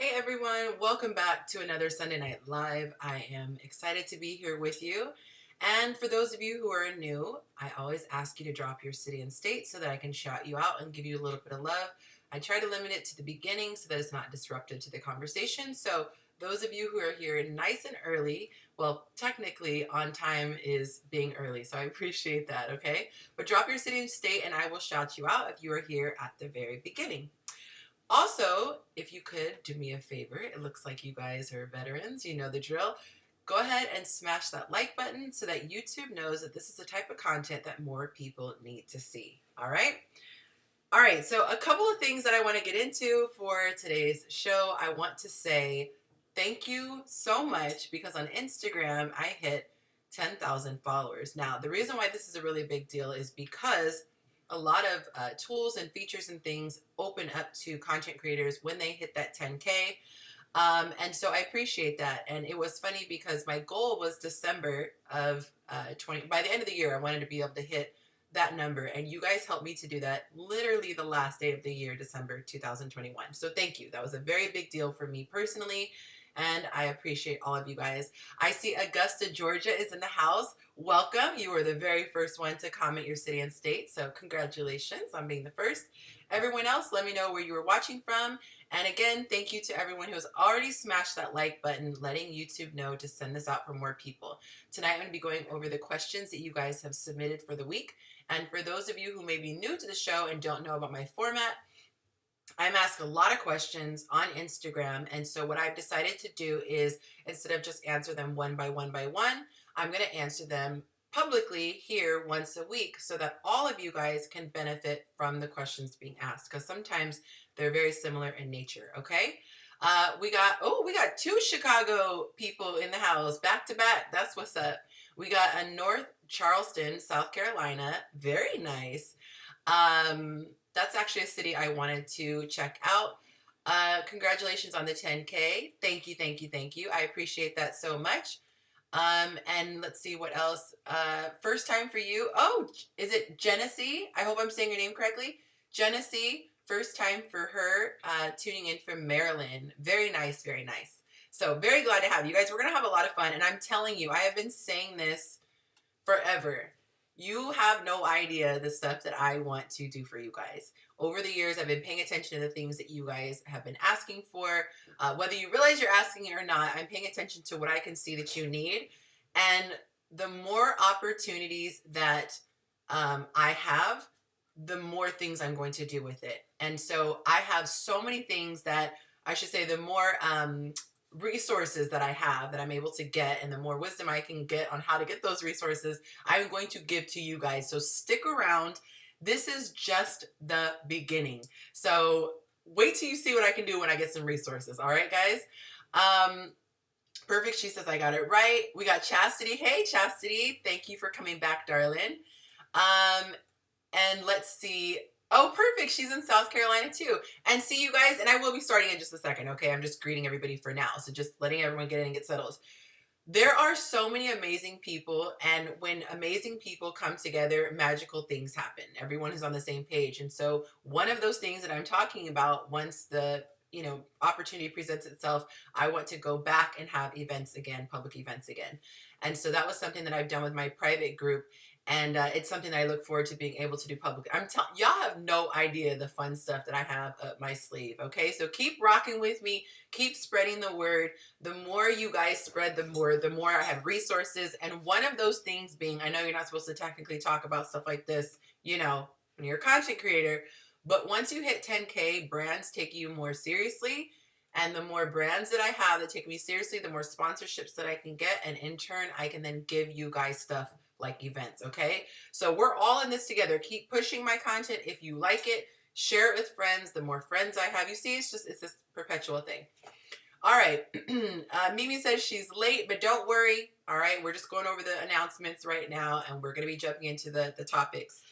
Hey everyone, welcome back to another Sunday Night Live. I am excited to be here with you. And for those of you who are new, I always ask you to drop your city and state so that I can shout you out and give you a little bit of love. I try to limit it to the beginning so that it's not disruptive to the conversation. So those of you who are here nice and early, well, technically on time is being early, so I appreciate that, okay? But drop your city and state and I will shout you out if you are here at the very beginning. Also, if you could do me a favor, it looks like you guys are veterans, you know the drill. Go ahead and smash that like button so that YouTube knows that this is the type of content that more people need to see. All right? All right, so a couple of things that I want to get into for today's show. I want to say thank you so much because on Instagram I hit 10,000 followers. Now, the reason why this is a really big deal is because a lot of tools and features and things open up to content creators when they hit that 10K. And so I appreciate that. And it was funny because my goal was December of 20. By the end of the year, I wanted to be able to hit that number. And you guys helped me to do that literally the last day of the year, December 2021. So thank you. That was a very big deal for me personally. And I appreciate all of you guys. I see Augusta, Georgia is in the house. Welcome. You were the very first one to comment your city and state. So congratulations on being the first. Everyone else, let me know where you were watching from. And again, thank you to everyone who has already smashed that like button, letting YouTube know to send this out for more people. Tonight, I'm going to be going over the questions that you guys have submitted for the week. And for those of you who may be new to the show and don't know about my format, I'm asked a lot of questions on Instagram, and so what I've decided to do is instead of just answer them one by one, I'm going to answer them publicly here once a week so that all of you guys can benefit from the questions being asked because sometimes they're very similar in nature, okay? We got two Chicago people in the house back to back. That's what's up. We got a North Charleston, South Carolina. Very nice. That's actually a city I wanted to check out. Congratulations on the 10K. Thank you, thank you, thank you. I appreciate that so much. And let's see what else. First time for you. Oh, is it Genesee? I hope I'm saying your name correctly. Genesee, first time for her, tuning in from Maryland. Very nice, very nice. So very glad to have you guys. We're going to have a lot of fun. And I'm telling you, I have been saying this forever. You have no idea the stuff that I want to do for you guys. Over the years, I've been paying attention to the things that you guys have been asking for. Whether you realize you're asking it or not, I'm paying attention to what I can see that you need. And the more opportunities that I have, the more things I'm going to do with it. And so I have so many things that I should say the more resources that I have that I'm able to get and the more wisdom I can get on how to get those resources, I'm going to give to you guys. So stick around. This is just the beginning. So wait till you see what I can do when I get some resources. All right, guys? Perfect. She says I got it right. We got Chastity. Hey, Chastity. Thank you for coming back, darling. And let's see. Oh, perfect. She's in South Carolina too. And see you guys, and I will be starting in just a second, okay? I'm just greeting everybody for now. So just letting everyone get in and get settled. There are so many amazing people, and when amazing people come together, magical things happen. Everyone is on the same page. And so one of those things that I'm talking about, once the opportunity presents itself, I want to go back and have events again, public events again. And so that was something that I've done with my private group. And it's something that I look forward to being able to do public. I'm telling y'all have no idea the fun stuff that I have up my sleeve. Okay, so keep rocking with me, keep spreading the word. The more you guys spread, the more I have resources. And one of those things being, I know you're not supposed to technically talk about stuff like this, when you're a content creator, but once you hit 10K, brands take you more seriously. And the more brands that I have that take me seriously, the more sponsorships that I can get. And in turn, I can then give you guys stuff like events, okay? So we're all in this together. Keep pushing my content. If you like it, share it with friends. The more friends I have, you see, it's this perpetual thing. All right. Mimi says she's late, but don't worry. All right. We're just going over the announcements right now, and we're going to be jumping into the topics.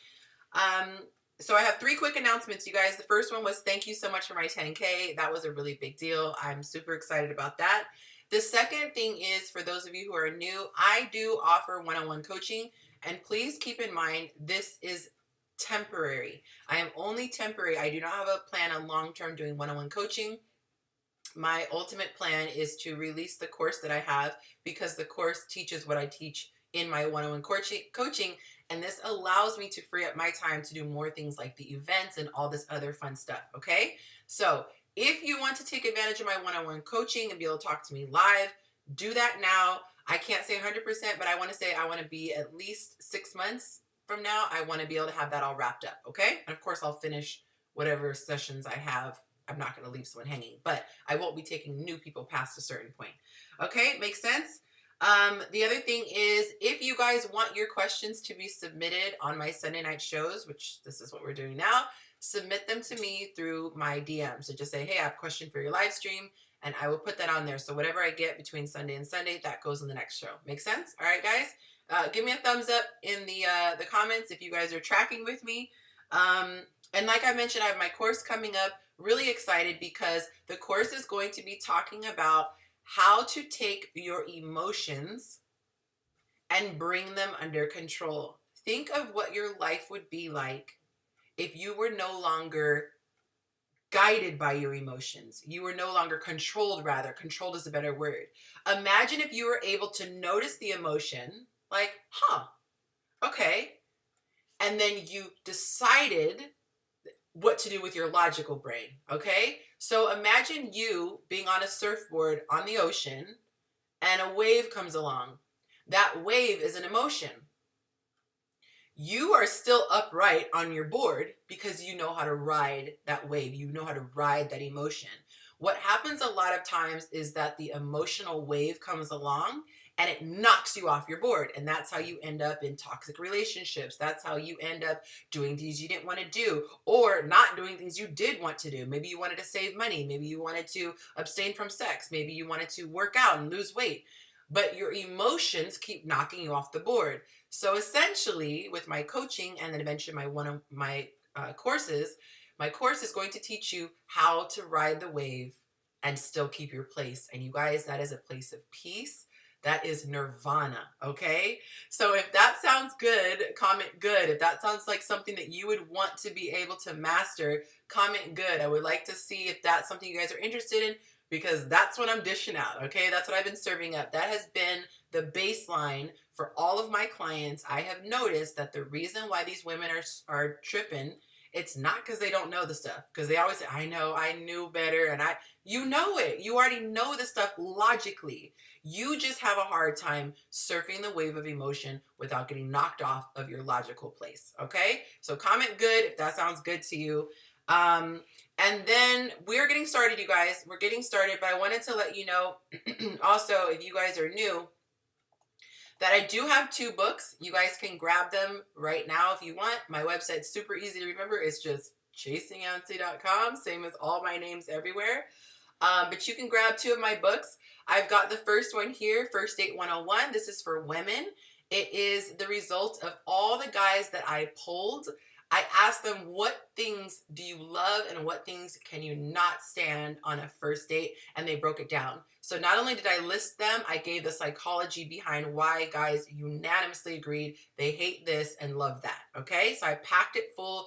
So I have 3 quick announcements, you guys. The first one was thank you so much for my 10K. That was a really big deal. I'm super excited about that. The second thing is, for those of you who are new, I do offer one-on-one coaching. And please keep in mind, this is temporary. I am only temporary. I do not have a plan on long-term doing one-on-one coaching. my ultimate plan is to release the course that I have, because the course teaches what I teach in my one-on-one coaching, and this allows me to free up my time to do more things like the events and all this other fun stuff, okay? So if you want to take advantage of my one-on-one coaching and be able to talk to me live, do that now. I can't say 100%, but I want to say I want to be at least 6 months from now. I want to be able to have that all wrapped up, okay? And of course, I'll finish whatever sessions I have. I'm not going to leave someone hanging, but I won't be taking new people past a certain point. Okay, makes sense? The other thing is, if you guys want your questions to be submitted on my Sunday night shows, which this is what we're doing now, submit them to me through my DM. So just say, hey, I have a question for your live stream, and I will put that on there. So whatever I get between Sunday and Sunday, that goes in the next show. Make sense? All right, guys? Give me a thumbs up in the comments if you guys are tracking with me. And like I mentioned, I have my course coming up. Really excited because the course is going to be talking about how to take your emotions and bring them under control. Think of what your life would be like if you were no longer guided by your emotions. You were no longer controlled, rather. Controlled is a better word. Imagine if you were able to notice the emotion, like, okay, and then you decided what to do with your logical brain, okay? So imagine you being on a surfboard on the ocean and a wave comes along. That wave is an emotion. You are still upright on your board because you know how to ride that wave. You know how to ride that emotion. What happens a lot of times is that the emotional wave comes along and it knocks you off your board. And that's how you end up in toxic relationships. That's how you end up doing things you didn't want to do, or not doing things you did want to do. Maybe you wanted to save money. Maybe you wanted to abstain from sex. Maybe you wanted to work out and lose weight. But your emotions keep knocking you off the board. So essentially, with my coaching and then eventually my courses, my course is going to teach you how to ride the wave and still keep your place. And you guys, that is a place of peace. That is nirvana, okay? So if that sounds good, comment good. If that sounds like something that you would want to be able to master, comment good. I would like to see if that's something you guys are interested in, because that's what I'm dishing out, okay? That's what I've been serving up. That has been the baseline for all of my clients. I have noticed that the reason why these women are tripping, it's not because they don't know the stuff, because they always say, I know, I knew better, and you know it. You already know the stuff logically. You just have a hard time surfing the wave of emotion without getting knocked off of your logical place, okay? So comment good if that sounds good to you. And then we're getting started, you guys. We're getting started, but I wanted to let you know also, if you guys are new, that I do have 2 books. You guys can grab them right now if you want. My website's super easy to remember. It's just chasingyonci.com, same as all my names everywhere. But you can grab 2 of my books. I've got the first one here, First Date 101. This is for women. It is the result of all the guys that I polled. I asked them, what things do you love and what things can you not stand on a first date? And they broke it down. So not only did I list them, I gave the psychology behind why guys unanimously agreed they hate this and love that, okay? So I packed it full.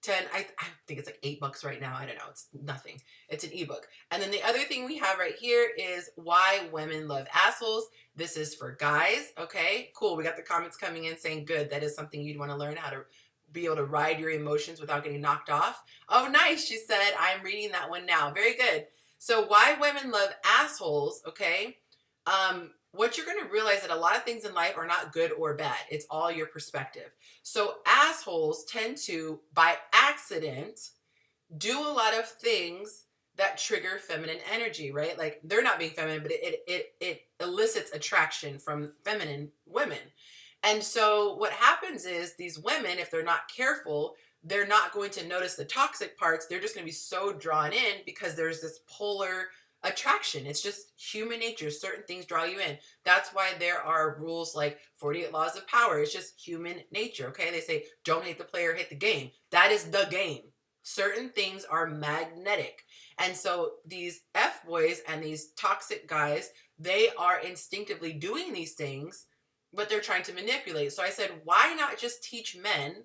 I think it's like $8 right now. I don't know. It's nothing. It's an ebook. And then the other thing we have right here is Why Women Love Assholes. This is for guys. Okay, cool. We got the comments coming in saying good. That is something you'd want to learn, how to be able to ride your emotions without getting knocked off. Oh, nice. She said, I'm reading that one now. Very good. So Why Women Love Assholes. Okay. What you're going to realize that a lot of things in life are not good or bad. It's all your perspective. So assholes tend to, by accident, do a lot of things that trigger feminine energy, right? Like, they're not being feminine, but it elicits attraction from feminine women. And so what happens is these women, if they're not careful, they're not going to notice the toxic parts. They're just going to be so drawn in because there's this polar attraction. It's just human nature. Certain things draw you in. That's why there are rules like 48 laws of power. It's just human nature, okay? They say, don't hate the player, hate the game. That is the game. Certain things are magnetic. And so these F-boys and these toxic guys, they are instinctively doing these things, but they're trying to manipulate. So I said, why not just teach men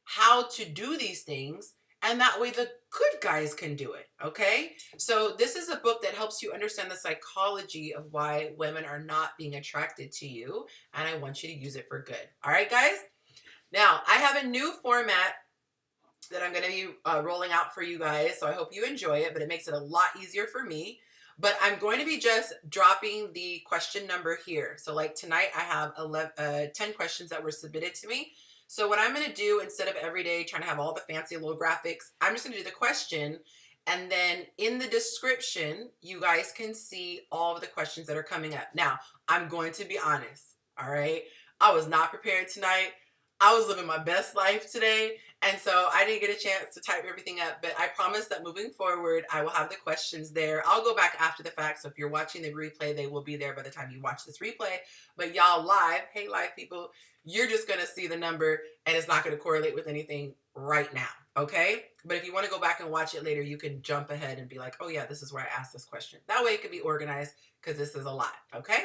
how to do these things and that way the good guys can do it, okay? So this is a book that helps you understand the psychology of why women are not being attracted to you, and I want you to use it for good. All right, guys? Now, I have a new format that I'm going to be rolling out for you guys, so I hope you enjoy it, but it makes it a lot easier for me. But I'm going to be just dropping the question number here. So like tonight, I have 10 questions that were submitted to me. So what I'm going to do, instead of every day trying to have all the fancy little graphics, I'm just going to do the question. And then in the description, you guys can see all of the questions that are coming up. Now, I'm going to be honest, all right? I was not prepared tonight. I was living my best life today, and so I didn't get a chance to type everything up, but I promise that moving forward, I will have the questions there. I'll go back after the fact, so if you're watching the replay, they will be there by the time you watch this replay. But y'all live, hey live people, you're just going to see the number, and it's not going to correlate with anything right now, okay? But if you want to go back and watch it later, you can jump ahead and be like, oh yeah, this is where I asked this question. That way it can be organized, because this is a lot, okay?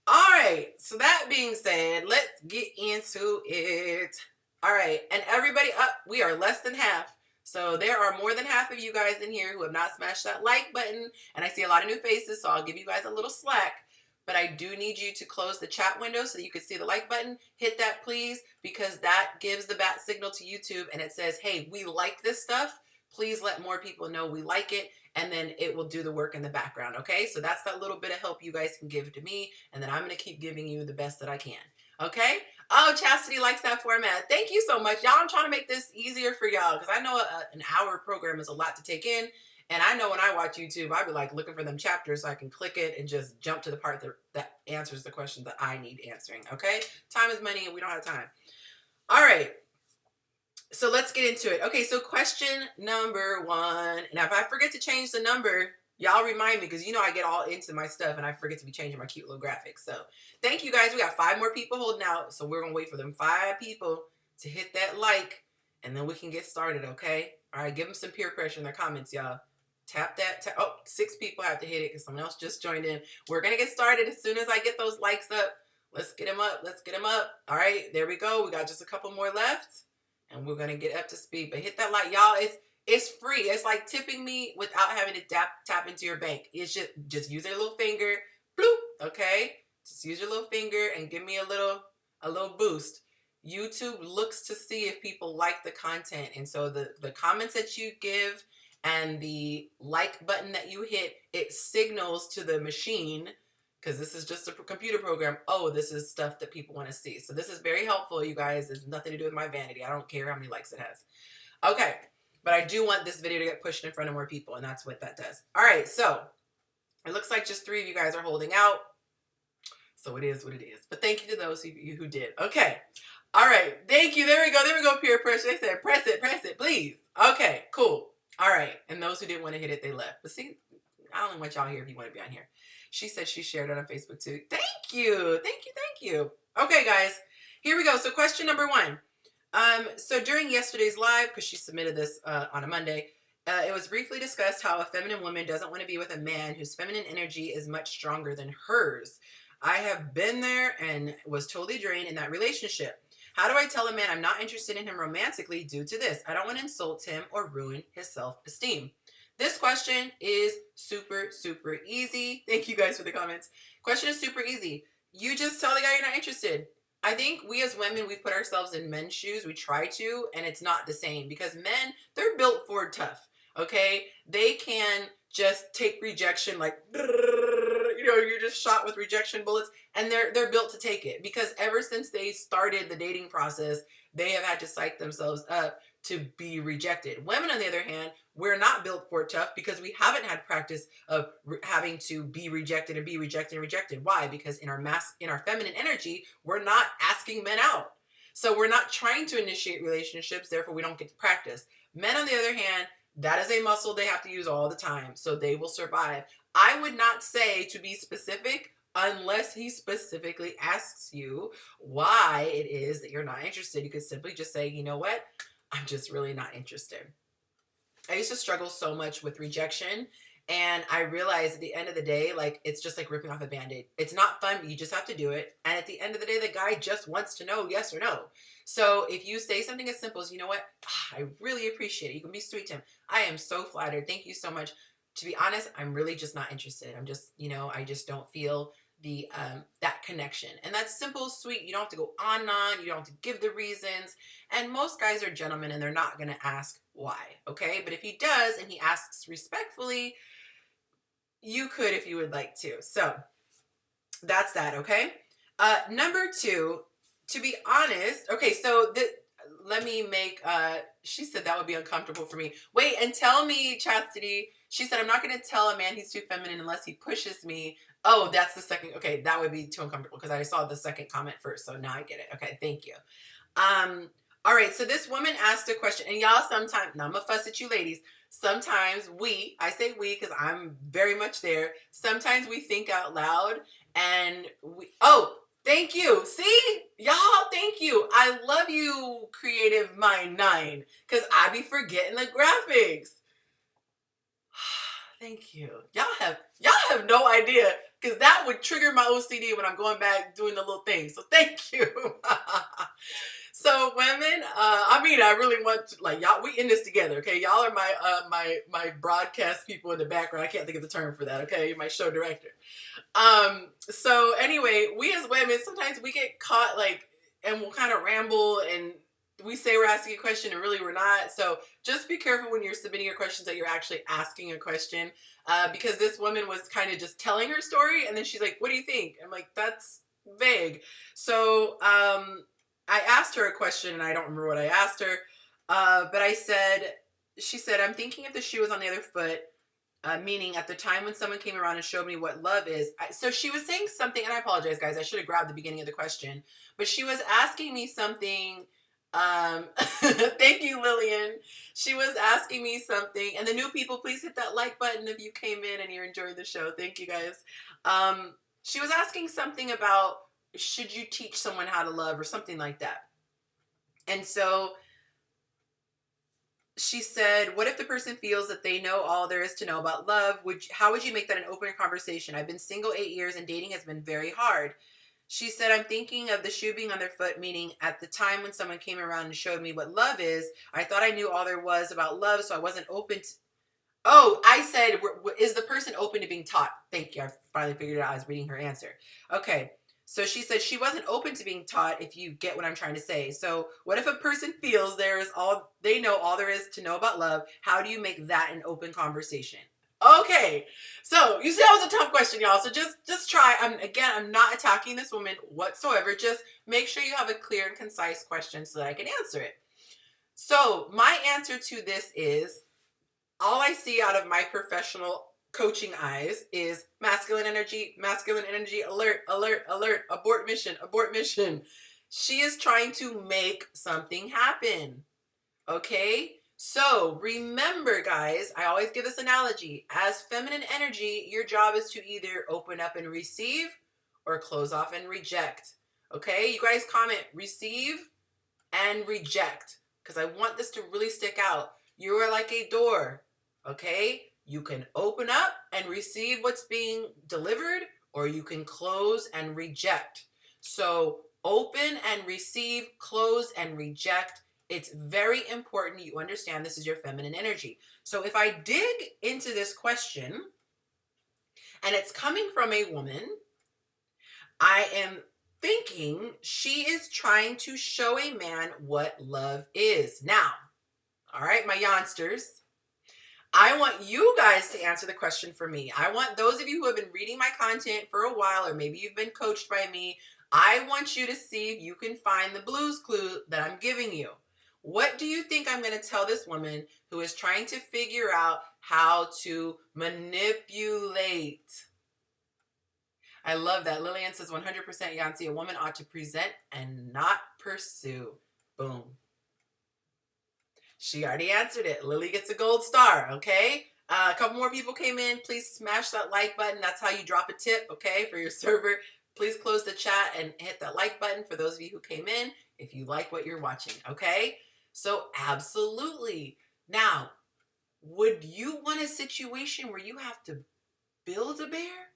All right, so that being said, let's get into it. All right, and everybody up, we are less than half. So there are more than half of you guys in here who have not smashed that like button, and I see a lot of new faces, so I'll give you guys a little slack. But I do need you to close the chat window so that you can see the like button. Hit that, please, because that gives the bat signal to YouTube, and it says, hey, we like this stuff. Please let more people know we like it, and then it will do the work in the background, okay? So that's that little bit of help you guys can give to me, and then I'm going to keep giving you the best that I can, okay? Oh, Chastity likes that format. Thank you so much. Y'all, I'm trying to make this easier for y'all, because I know an hour program is a lot to take in, and I know when I watch YouTube, I be like looking for them chapters so I can click it and just jump to the part that answers the question that I need answering, okay? Time is money, and we don't have time. All right. So let's get into it. Okay, so question number 1. Now, if I forget to change the number, y'all remind me, because you know I get all into my stuff and I forget to be changing my cute little graphics. So thank you guys. We got 5 more people holding out. So we're going to wait for them 5 people to hit that like, and then we can get started, okay? All right, give them some peer pressure in their comments, y'all. Tap that. Oh, 6 people have to hit it because someone else just joined in. We're going to get started as soon as I get those likes up. Let's get them up. Let's get them up. All right, there we go. We got just a couple more left. And we're going to get up to speed. But hit that like, y'all. It's free. It's like tipping me without having to tap into your bank. It's just use your little finger. Bloop. Okay? Just use your little finger and give me a little boost. YouTube looks to see if people like the content. And so the comments that you give and the like button that you hit, it signals to the machine, because this is just a computer program, oh, this is stuff that people want to see. So this is very helpful, you guys. It's nothing to do with my vanity. I don't care how many likes it has. Okay, but I do want this video to get pushed in front of more people, and that's what that does. All right, so it looks like just 3 of you guys are holding out. So it is what it is. But thank you to those of you who did. Okay, all right, thank you. There we go, peer pressure. They said, press it, please. Okay, cool. All right, and those who didn't want to hit it, they left. But see, I only want y'all here if you want to be on here. She said she shared it on Facebook too. Thank you. Okay, guys, here we go. So question number 1. So during yesterday's live, because she submitted this on a Monday, it was briefly discussed how a feminine woman doesn't want to be with a man whose feminine energy is much stronger than hers. I have been there and was totally drained in that relationship. How do I tell a man I'm not interested in him romantically due to this? I don't want to insult him or ruin his self-esteem. This question is super, super easy. Thank you guys for the comments. Question is super easy. You just tell the guy you're not interested. I think we as women, we put ourselves in men's shoes. We try to, and it's not the same, because men, they're built for tough, okay? They can just take rejection like, you know, you're just shot with rejection bullets, and they're built to take it, because ever since they started the dating process, they have had to psych themselves up to be rejected. Women, on the other hand, we're not built for tough, because we haven't had practice of having to be rejected and be rejected and rejected. Why? Because in our feminine energy, we're not asking men out. So we're not trying to initiate relationships, therefore we don't get to practice. Men, on the other hand, that is a muscle they have to use all the time, so they will survive. I would not say to be specific unless he specifically asks you why it is that you're not interested. You could simply just say, you know what? I'm just really not interested. I used to struggle so much with rejection, And I realized at the end of the day, like, it's just like ripping off a Band-Aid. It's not fun, but you just have to do it. And at the end of the day, the guy just wants to know yes or no. So if you say something as simple as, you know what, I really appreciate it. You can be sweet to him. I am so flattered. Thank you so much. To be honest, I'm really just not interested. I'm just, I just don't feel the that connection. And that's simple, sweet. You don't have to go on and on. You don't have to give the reasons. And most guys are gentlemen and they're not going to ask why. Okay. But if he does and he asks respectfully, you could if you would like to. So that's that. Okay. Number two, to be honest. Okay. So let me make, she said that would be uncomfortable for me. Wait, and tell me, Chastity. She said, I'm not going to tell a man he's too feminine unless he pushes me. Oh, that's the second. Okay, that would be too uncomfortable because I saw the second comment first. So now I get it. Okay, thank you. All right, so this woman asked a question. And y'all sometimes, now I'm going to fuss at you ladies. Sometimes I say we because I'm very much there. Sometimes we think out loud and thank you. See? Y'all, thank you. I love you, Creative Mind 9, because I be forgetting the graphics. Thank you. Y'all have no idea, because that would trigger my OCD when I'm going back doing the little thing. So thank you. So women, I really want to, like, y'all, we in this together, okay? Y'all are my broadcast people in the background. I can't think of the term for that, okay? My show director. So anyway, we as women, sometimes we get caught, like, and we'll kind of ramble and we say we're asking a question and really we're not. So just be careful when you're submitting your questions that you're actually asking a question, because this woman was kind of just telling her story and then she's like, what do you think? I'm like, that's vague. So I asked her a question and I don't remember what I asked her, but she said, I'm thinking if the shoe was on the other foot, meaning at the time when someone came around and showed me what love is. So she was saying something, and I apologize, guys. I should have grabbed the beginning of the question, but she was asking me something. Thank you, Lillian. She was asking me something, and the new people, please hit that like button if you came in and you're enjoying the show. Thank you, guys. She was asking something about, should you teach someone how to love or something like that? And so she said, what if the person feels that they know all there is to know about love? How would you make that an open conversation? I've been single 8 years and dating has been very hard. She said, I'm thinking of the shoe being on their foot, meaning at the time when someone came around and showed me what love is, I thought I knew all there was about love, so I wasn't open to... Oh, I said, is the person open to being taught? Thank you. I finally figured it out. I was reading her answer. Okay. So she said she wasn't open to being taught, if you get what I'm trying to say. So what if a person feels they know all there is to know about love? How do you make that an open conversation? Okay. So you see, that was a tough question, y'all. So just try. I'm not attacking this woman whatsoever. Just make sure you have a clear and concise question so that I can answer it. So my answer to this is, all I see out of my professional coaching eyes is masculine energy, alert, alert, alert, abort mission, abort mission. She is trying to make something happen. Okay? So remember, guys, I always give this analogy. As feminine energy, your job is to either open up and receive or close off and reject. Okay? You guys comment receive and reject, because I want this to really stick out. You are like a door. Okay? You can open up and receive what's being delivered, or you can close and reject. So open and receive, close and reject. It's very important you understand this is your feminine energy. So if I dig into this question and it's coming from a woman, I am thinking she is trying to show a man what love is. Now, all right, my Yonsters, I want you guys to answer the question for me. I want those of you who have been reading my content for a while, or maybe you've been coached by me, I want you to see if you can find the Blue's Clue that I'm giving you. What do you think I'm going to tell this woman who is trying to figure out how to manipulate? I love that. Lillian says 100% Yonci, a woman ought to present and not pursue. Boom. She already answered it. Lily gets a gold star, okay? A couple more people came in. Please smash that like button. That's how you drop a tip, okay, for your server. Please close the chat and hit that like button for those of you who came in if you like what you're watching, okay? So absolutely. Now, Would you want a situation where you have to build a bear?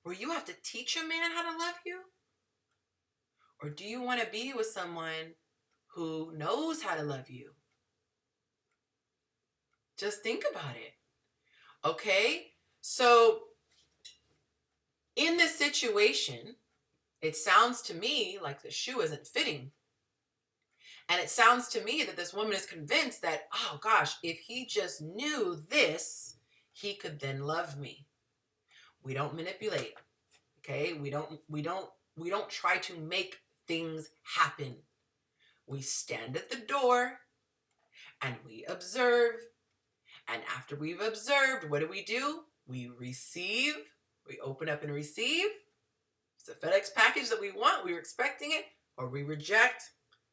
Where you have to teach a man how to love you? Or do you want to be with someone who knows how to love you? Just think about it. Okay? So, in this situation, it sounds to me like the shoe isn't fitting. And it sounds to me that this woman is convinced that, oh gosh, if he just knew this, he could then love me. We don't manipulate. Okay? We don't try to make things happen. We stand at the door and we observe. And after we've observed, what do? We receive. We open up and receive. It's a FedEx package that we want, we're expecting it, or we reject.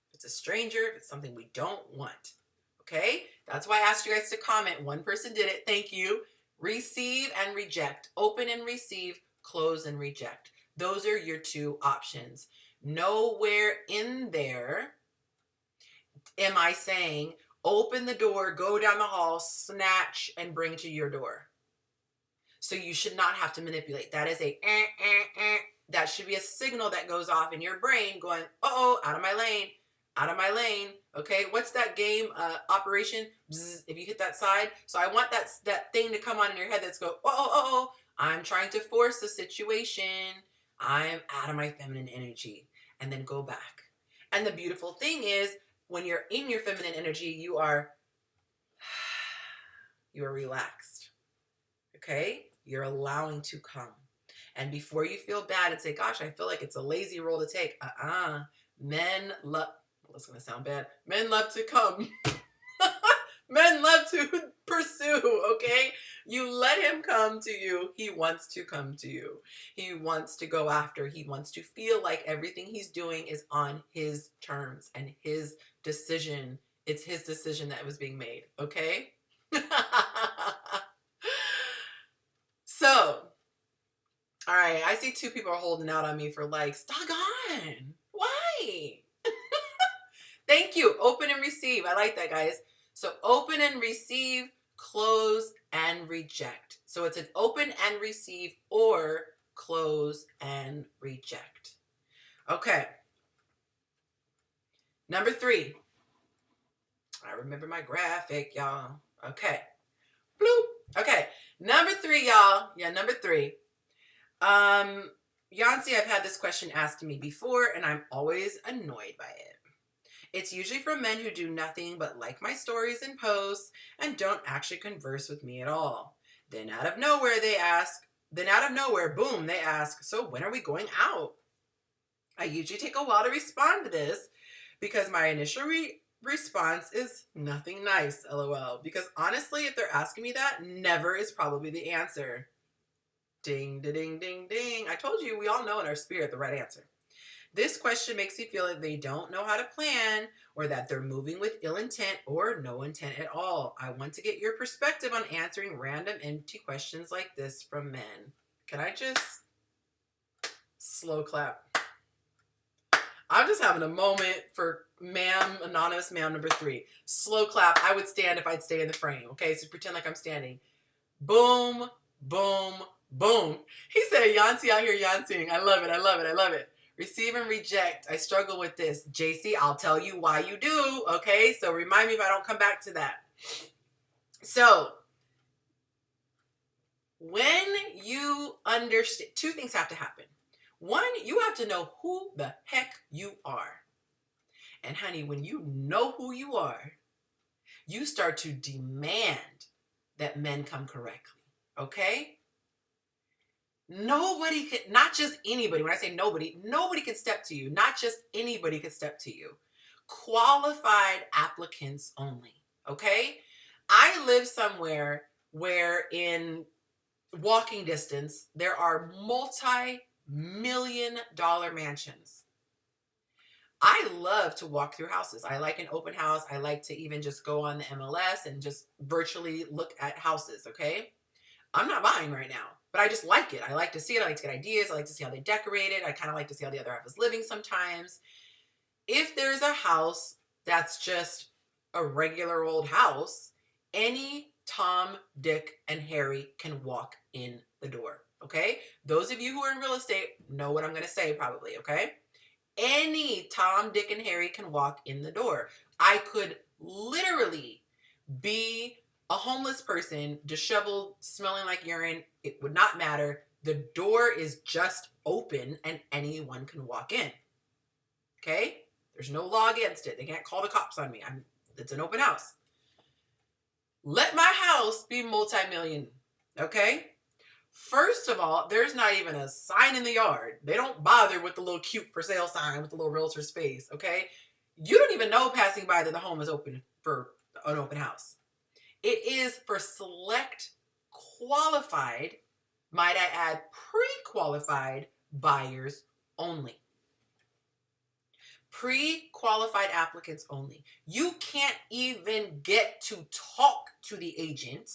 If it's a stranger, if it's something we don't want. Okay? That's why I asked you guys to comment. One person did it. Thank you. Receive and reject. Open and receive. Close and reject. Those are your two options. Nowhere in there am I saying, open the door, go down the hall, snatch, and bring to your door. So you should not have to manipulate. That is a that should be a signal that goes off in your brain going, uh-oh, out of my lane, out of my lane. Okay, what's that game, Operation? Bzz, if you hit that side. So I want that thing to come on in your head that's go, uh-oh, I'm trying to force the situation. I'm out of my feminine energy. And then go back. And the beautiful thing is, when you're in your feminine energy, you are relaxed. Okay? You're allowing to come. And before you feel bad and say, gosh, I feel like it's a lazy role to take. Men love, well, that's going to sound bad. Men love to come. Men love to pursue, okay? You let him come to you. He wants to come to you. He wants to go after. He wants to feel like everything he's doing is on his terms and his decision. It's his decision that was being made, okay? So, all right, I see two people are holding out on me for likes. Doggone. Why? Thank you. Open and receive. I like that, guys. So open and receive, close and reject. So it's an open and receive or close and reject. Okay. Number 3. I remember my graphic, y'all. Okay. Bloop. Okay. Number 3, y'all. Yeah, number 3. Yonci, I've had this question asked to me before, and I'm always annoyed by it. It's usually from men who do nothing but like my stories and posts and don't actually converse with me at all. Then out of nowhere, boom, they ask, so when are we going out? I usually take a while to respond to this because my initial response is nothing nice, LOL. Because honestly, if they're asking me that, never is probably the answer. Ding, ding, ding, ding, ding. I told you, we all know in our spirit the right answer. This question makes me feel like they don't know how to plan or that they're moving with ill intent or no intent at all. I want to get your perspective on answering random empty questions like this from men. Can I just slow clap? I'm just having a moment for anonymous ma'am number 3. Slow clap. I would stand if I'd stay in the frame. Okay, so pretend like I'm standing. Boom, boom, boom. He said, Yonci out here Yonciing. I love it. I love it. I love it. Receive and reject. I struggle with this. JC, I'll tell you why you do. Okay, so remind me if I don't come back to that. So, when you understand, 2 things have to happen. 1, you have to know who the heck you are. And honey, when you know who you are, you start to demand that men come correctly. Okay? Nobody could, not just anybody. When I say nobody can step to you. Not just anybody could step to you. Qualified applicants only. Okay? I live somewhere where in walking distance, there are multi-million-dollar mansions. I love to walk through houses. I like an open house. I like to even just go on the MLS and just virtually look at houses. Okay? I'm not buying right now. But I just like it. I like to see it. I like to get ideas. I like to see how they decorate it. I kind of like to see how the other half is living sometimes. If there's a house that's just a regular old house, any Tom, Dick, and Harry can walk in the door. Okay? Those of you who are in real estate know what I'm going to say probably. Okay? Any Tom, Dick, and Harry can walk in the door. I could literally be a homeless person, disheveled, smelling like urine. It would not matter. The door is just open and anyone can walk in. Okay? There's no law against it. They can't call the cops on me. It's an open house. Let my house be multi-million. Okay? First of all, there's not even a sign in the yard. They don't bother with the little cute for sale sign with the little realtor space. Okay? You don't even know passing by that the home is open for an open house. It is for select qualified, might I add, pre-qualified buyers only. Pre-qualified applicants only. You can't even get to talk to the agent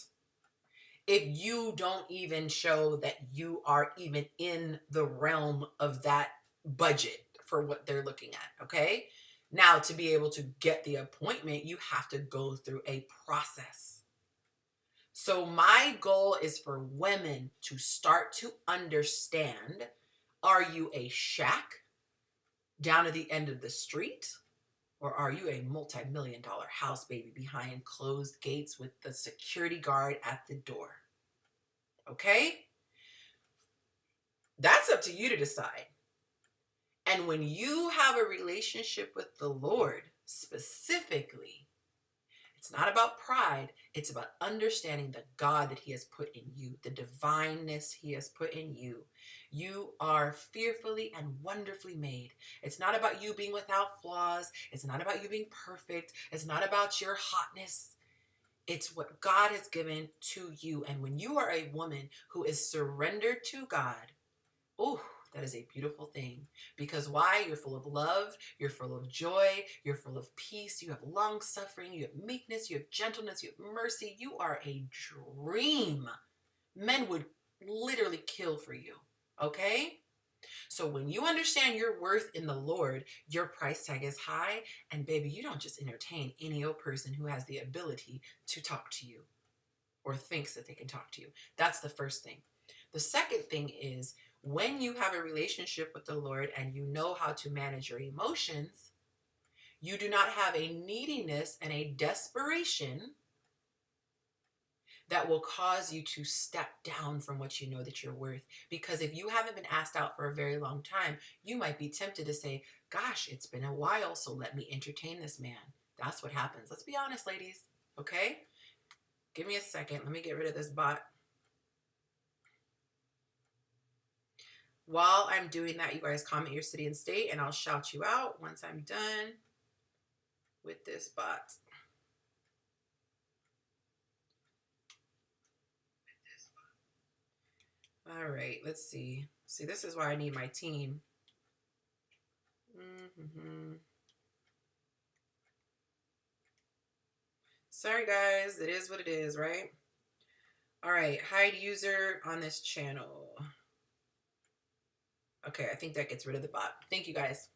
if you don't even show that you are even in the realm of that budget for what they're looking at, okay? Now, to be able to get the appointment, you have to go through a process. So my goal is for women to start to understand, are you a shack down at the end of the street? Or are you a multi-million-dollar house, baby, behind closed gates with the security guard at the door? Okay? That's up to you to decide. And when you have a relationship with the Lord, specifically, it's not about pride. It's about understanding the God that he has put in you, the divineness he has put in you. You are fearfully and wonderfully made. It's not about you being without flaws. It's not about you being perfect. It's not about your hotness. It's what God has given to you. And when you are a woman who is surrendered to God, oh, that is a beautiful thing. Because why? You're full of love. You're full of joy. You're full of peace. You have long suffering. You have meekness. You have gentleness. You have mercy. You are a dream. Men would literally kill for you. Okay? So when you understand your worth in the Lord, your price tag is high. And baby, you don't just entertain any old person who has the ability to talk to you or thinks that they can talk to you. That's the first thing. The second thing is, when you have a relationship with the Lord and you know how to manage your emotions, you do not have a neediness and a desperation that will cause you to step down from what you know that you're worth. Because if you haven't been asked out for a very long time, you might be tempted to say, gosh, it's been a while, so let me entertain this man. That's what happens. Let's be honest, ladies. Okay? Give me a second. Let me get rid of this bot. While I'm doing that, you guys comment your city and state, and I'll shout you out once I'm done with this bot. All right, let's see. See, this is why I need my team. Sorry, guys. It is what it is, right? All right, hide user on this channel. Okay, I think that gets rid of the bot. Thank you, guys.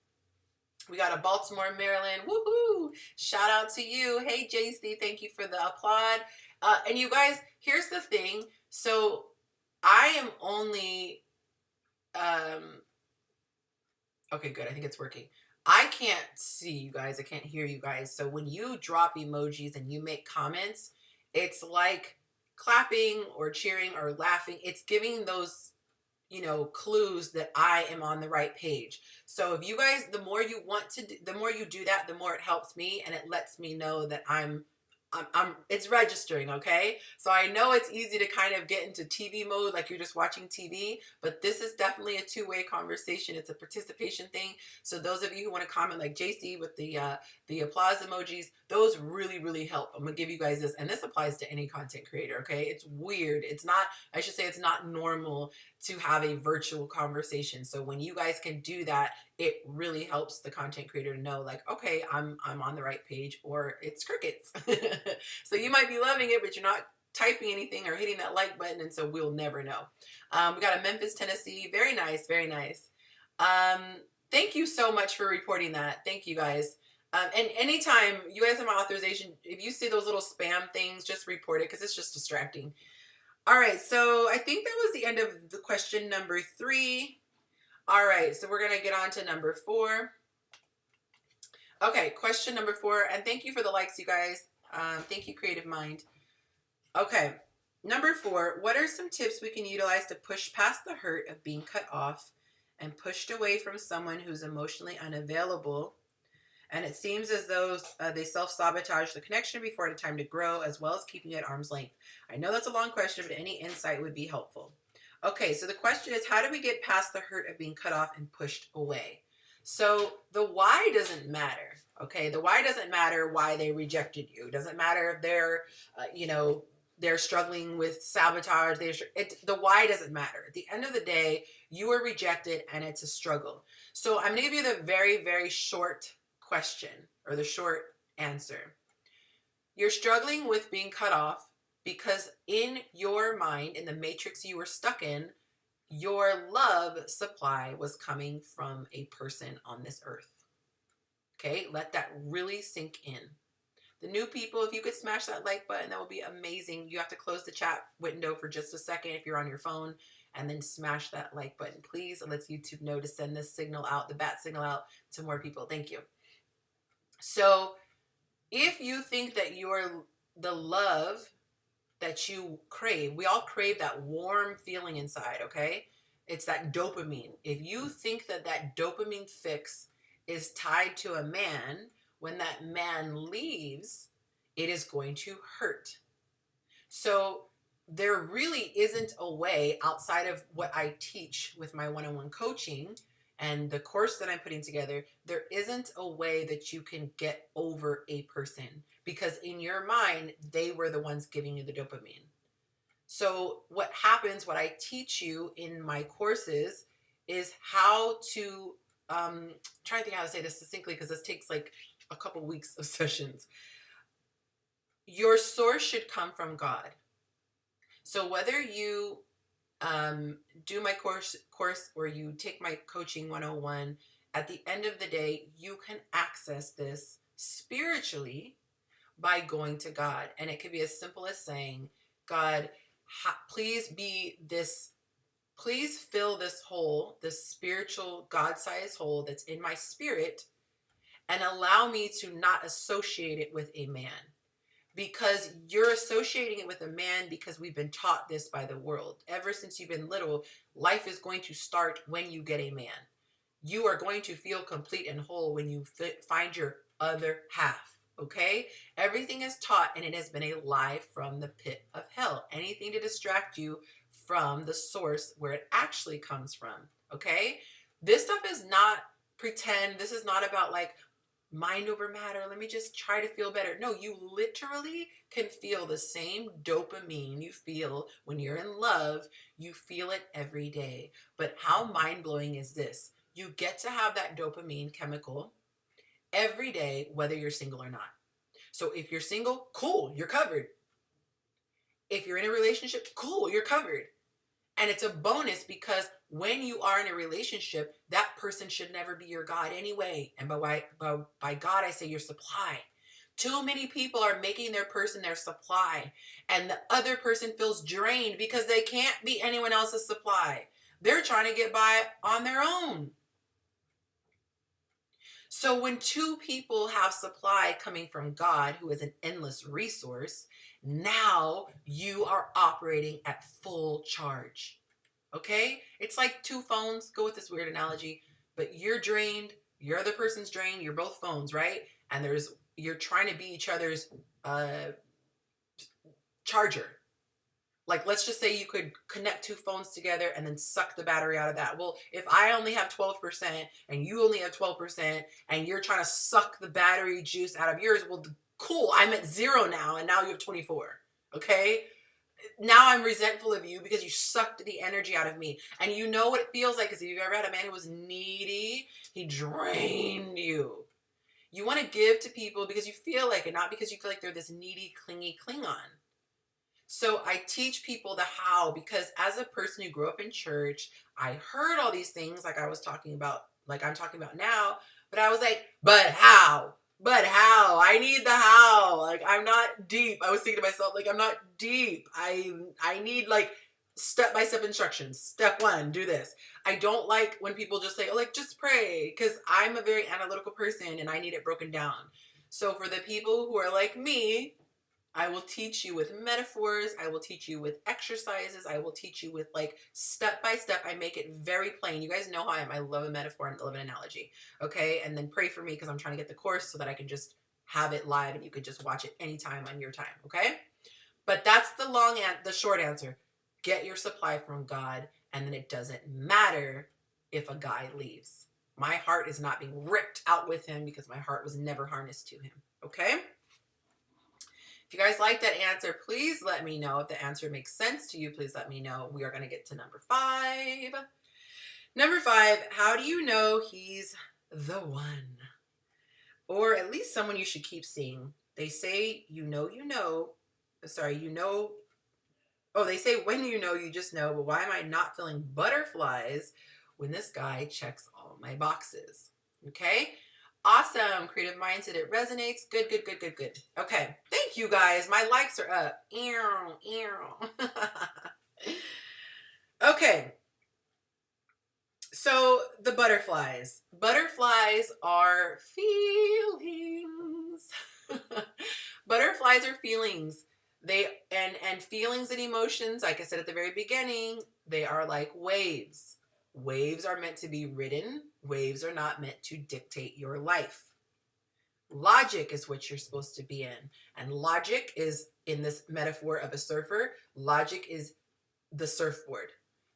We got a Baltimore, Maryland. Woohoo! Shout out to you. Hey, JC, thank you for the applaud. And you guys, here's the thing. So I am only, okay, good. I think it's working. I can't see you guys. I can't hear you guys. So when you drop emojis and you make comments, it's like clapping or cheering or laughing. It's giving those, you know, clues that I am on the right page. So if you guys, the more you want to, the more you do that, the more it helps me and it lets me know that it's registering, okay? So I know it's easy to kind of get into TV mode, like you're just watching TV, but this is definitely a two-way conversation. It's a participation thing. So those of you who want to comment like JC with the applause emojis, those really, really help. I'm gonna give you guys this, and this applies to any content creator, okay? It's weird. It's not, I should say it's not normal to have a virtual conversation. So when you guys can do that, it really helps the content creator to know, like, okay, I'm on the right page, or it's crickets. So you might be loving it, but you're not typing anything or hitting that like button, and so we'll never know. We got a Memphis, Tennessee. Very nice, very nice. Thank you so much for reporting that. Thank you, guys. And anytime you guys have my authorization, if you see those little spam things, just report it because it's just distracting. All right, so I think that was the end of the question number 3. All right, so we're going to get on to number 4. Okay, question number 4. And thank you for the likes, you guys. Thank you, Creative Mind. Okay, number 4. What are some tips we can utilize to push past the hurt of being cut off and pushed away from someone who's emotionally unavailable? And it seems as though they self-sabotage the connection before it had time to grow, as well as keeping it at arm's length. I know that's a long question, but any insight would be helpful. Okay, so the question is, how do we get past the hurt of being cut off and pushed away? So the why doesn't matter, okay? The why doesn't matter why they rejected you. It doesn't matter if they're, they're struggling with sabotage. The why doesn't matter. At the end of the day, you were rejected and it's a struggle. So I'm going to give you the very, very short question or the short answer. You're struggling with being cut off because in your mind, in the matrix you were stuck in, your love supply was coming from a person on this earth. Okay, let that really sink in. The new people, if you could smash that like button, that would be amazing. You have to close the chat window for just a second if you're on your phone, and then smash that like button, please. It lets YouTube know to send this signal out, the bat signal out to more people. Thank you. So if you think that you're the love that you crave, we all crave that warm feeling inside, okay? It's that dopamine. If you think that that dopamine fix is tied to a man, when that man leaves, it is going to hurt. So there really isn't a way outside of what I teach with my one-on-one coaching and the course that I'm putting together, there isn't a way that you can get over a person because in your mind, they were the ones giving you the dopamine. So what happens, what I teach you in my courses is how to, trying to think how to say this succinctly because this takes like a couple weeks of sessions. Your source should come from God. So whether you do my course or you take my coaching 101, at the end of the day, you can access this spiritually by going to God. And it could be as simple as saying, God, please fill this hole, this spiritual God-sized hole that's in my spirit, and allow me to not associate it with a man. Because you're associating it with a man because we've been taught this by the world. Ever since you've been little, life is going to start when you get a man. You are going to feel complete and whole when you find your other half, okay? Everything is taught and it has been a lie from the pit of hell. Anything to distract you from the source where it actually comes from, okay? This stuff is not pretend. This is not about like, mind over matter, let me just try to feel better. No, you literally can feel the same dopamine you feel when you're in love. You feel it every day. But how mind-blowing is this? You get to have that dopamine chemical every day, whether you're single or not. So if you're single, cool, you're covered. If you're in a relationship, cool, you're covered. And it's a bonus because when you are in a relationship, that person should never be your God anyway. And by God, I say your supply. Too many people are making their person their supply. And the other person feels drained because they can't be anyone else's supply. They're trying to get by on their own. So when two people have supply coming from God, who is an endless resource, now you are operating at full charge. Okay? It's like two phones. Go with this weird analogy. But you're drained. Your other person's drained. You're both phones, right? And you're trying to be each other's charger. Like, let's just say you could connect two phones together and then suck the battery out of that. Well, if I only have 12% and you only have 12% and you're trying to suck the battery juice out of yours, well, cool, I'm at 0 now and now you have 24, okay? Now I'm resentful of you because you sucked the energy out of me. And you know what it feels like because if you've ever had a man who was needy, he drained you. You want to give to people because you feel like it, not because you feel like they're this needy, clingy Klingon. So I teach people the how because as a person who grew up in church, I heard all these things like I was talking about, like I'm talking about now, but I was like, but how? But how? I need the how. Like, I'm not deep. I was thinking to myself, like, I'm not deep. I need like step-by-step instructions. Step one, do this. I don't like when people just say, oh, like, just pray, because I'm a very analytical person and I need it broken down. So for the people who are like me, I will teach you with metaphors. I will teach you with exercises. I will teach you with like step by step. I make it very plain. You guys know how I am. I love a metaphor and love an analogy. Okay. And then pray for me because I'm trying to get the course so that I can just have it live and you could just watch it anytime on your time. Okay. But that's the short answer. Get your supply from God. And then it doesn't matter if a guy leaves. My heart is not being ripped out with him because my heart was never harnessed to him. Okay. If you guys like that answer, please let me know. If the answer makes sense to you, please let me know. We are going to get to number 5. Number 5, how do you know he's the one? Or at least someone you should keep seeing. They say you know, they say when you know, you just know, but why am I not feeling butterflies when this guy checks all my boxes? Okay? Awesome. Creative mindset. It resonates. Good, good, good, good, good. Okay. Thank you guys. My likes are up. Okay. So the butterflies. Butterflies are feelings. Butterflies are feelings. And feelings and emotions, like I said at the very beginning, they are like waves. Waves are meant to be ridden. Waves are not meant to dictate your life. Logic is what you're supposed to be in. And logic is, in this metaphor of a surfer, logic is the surfboard.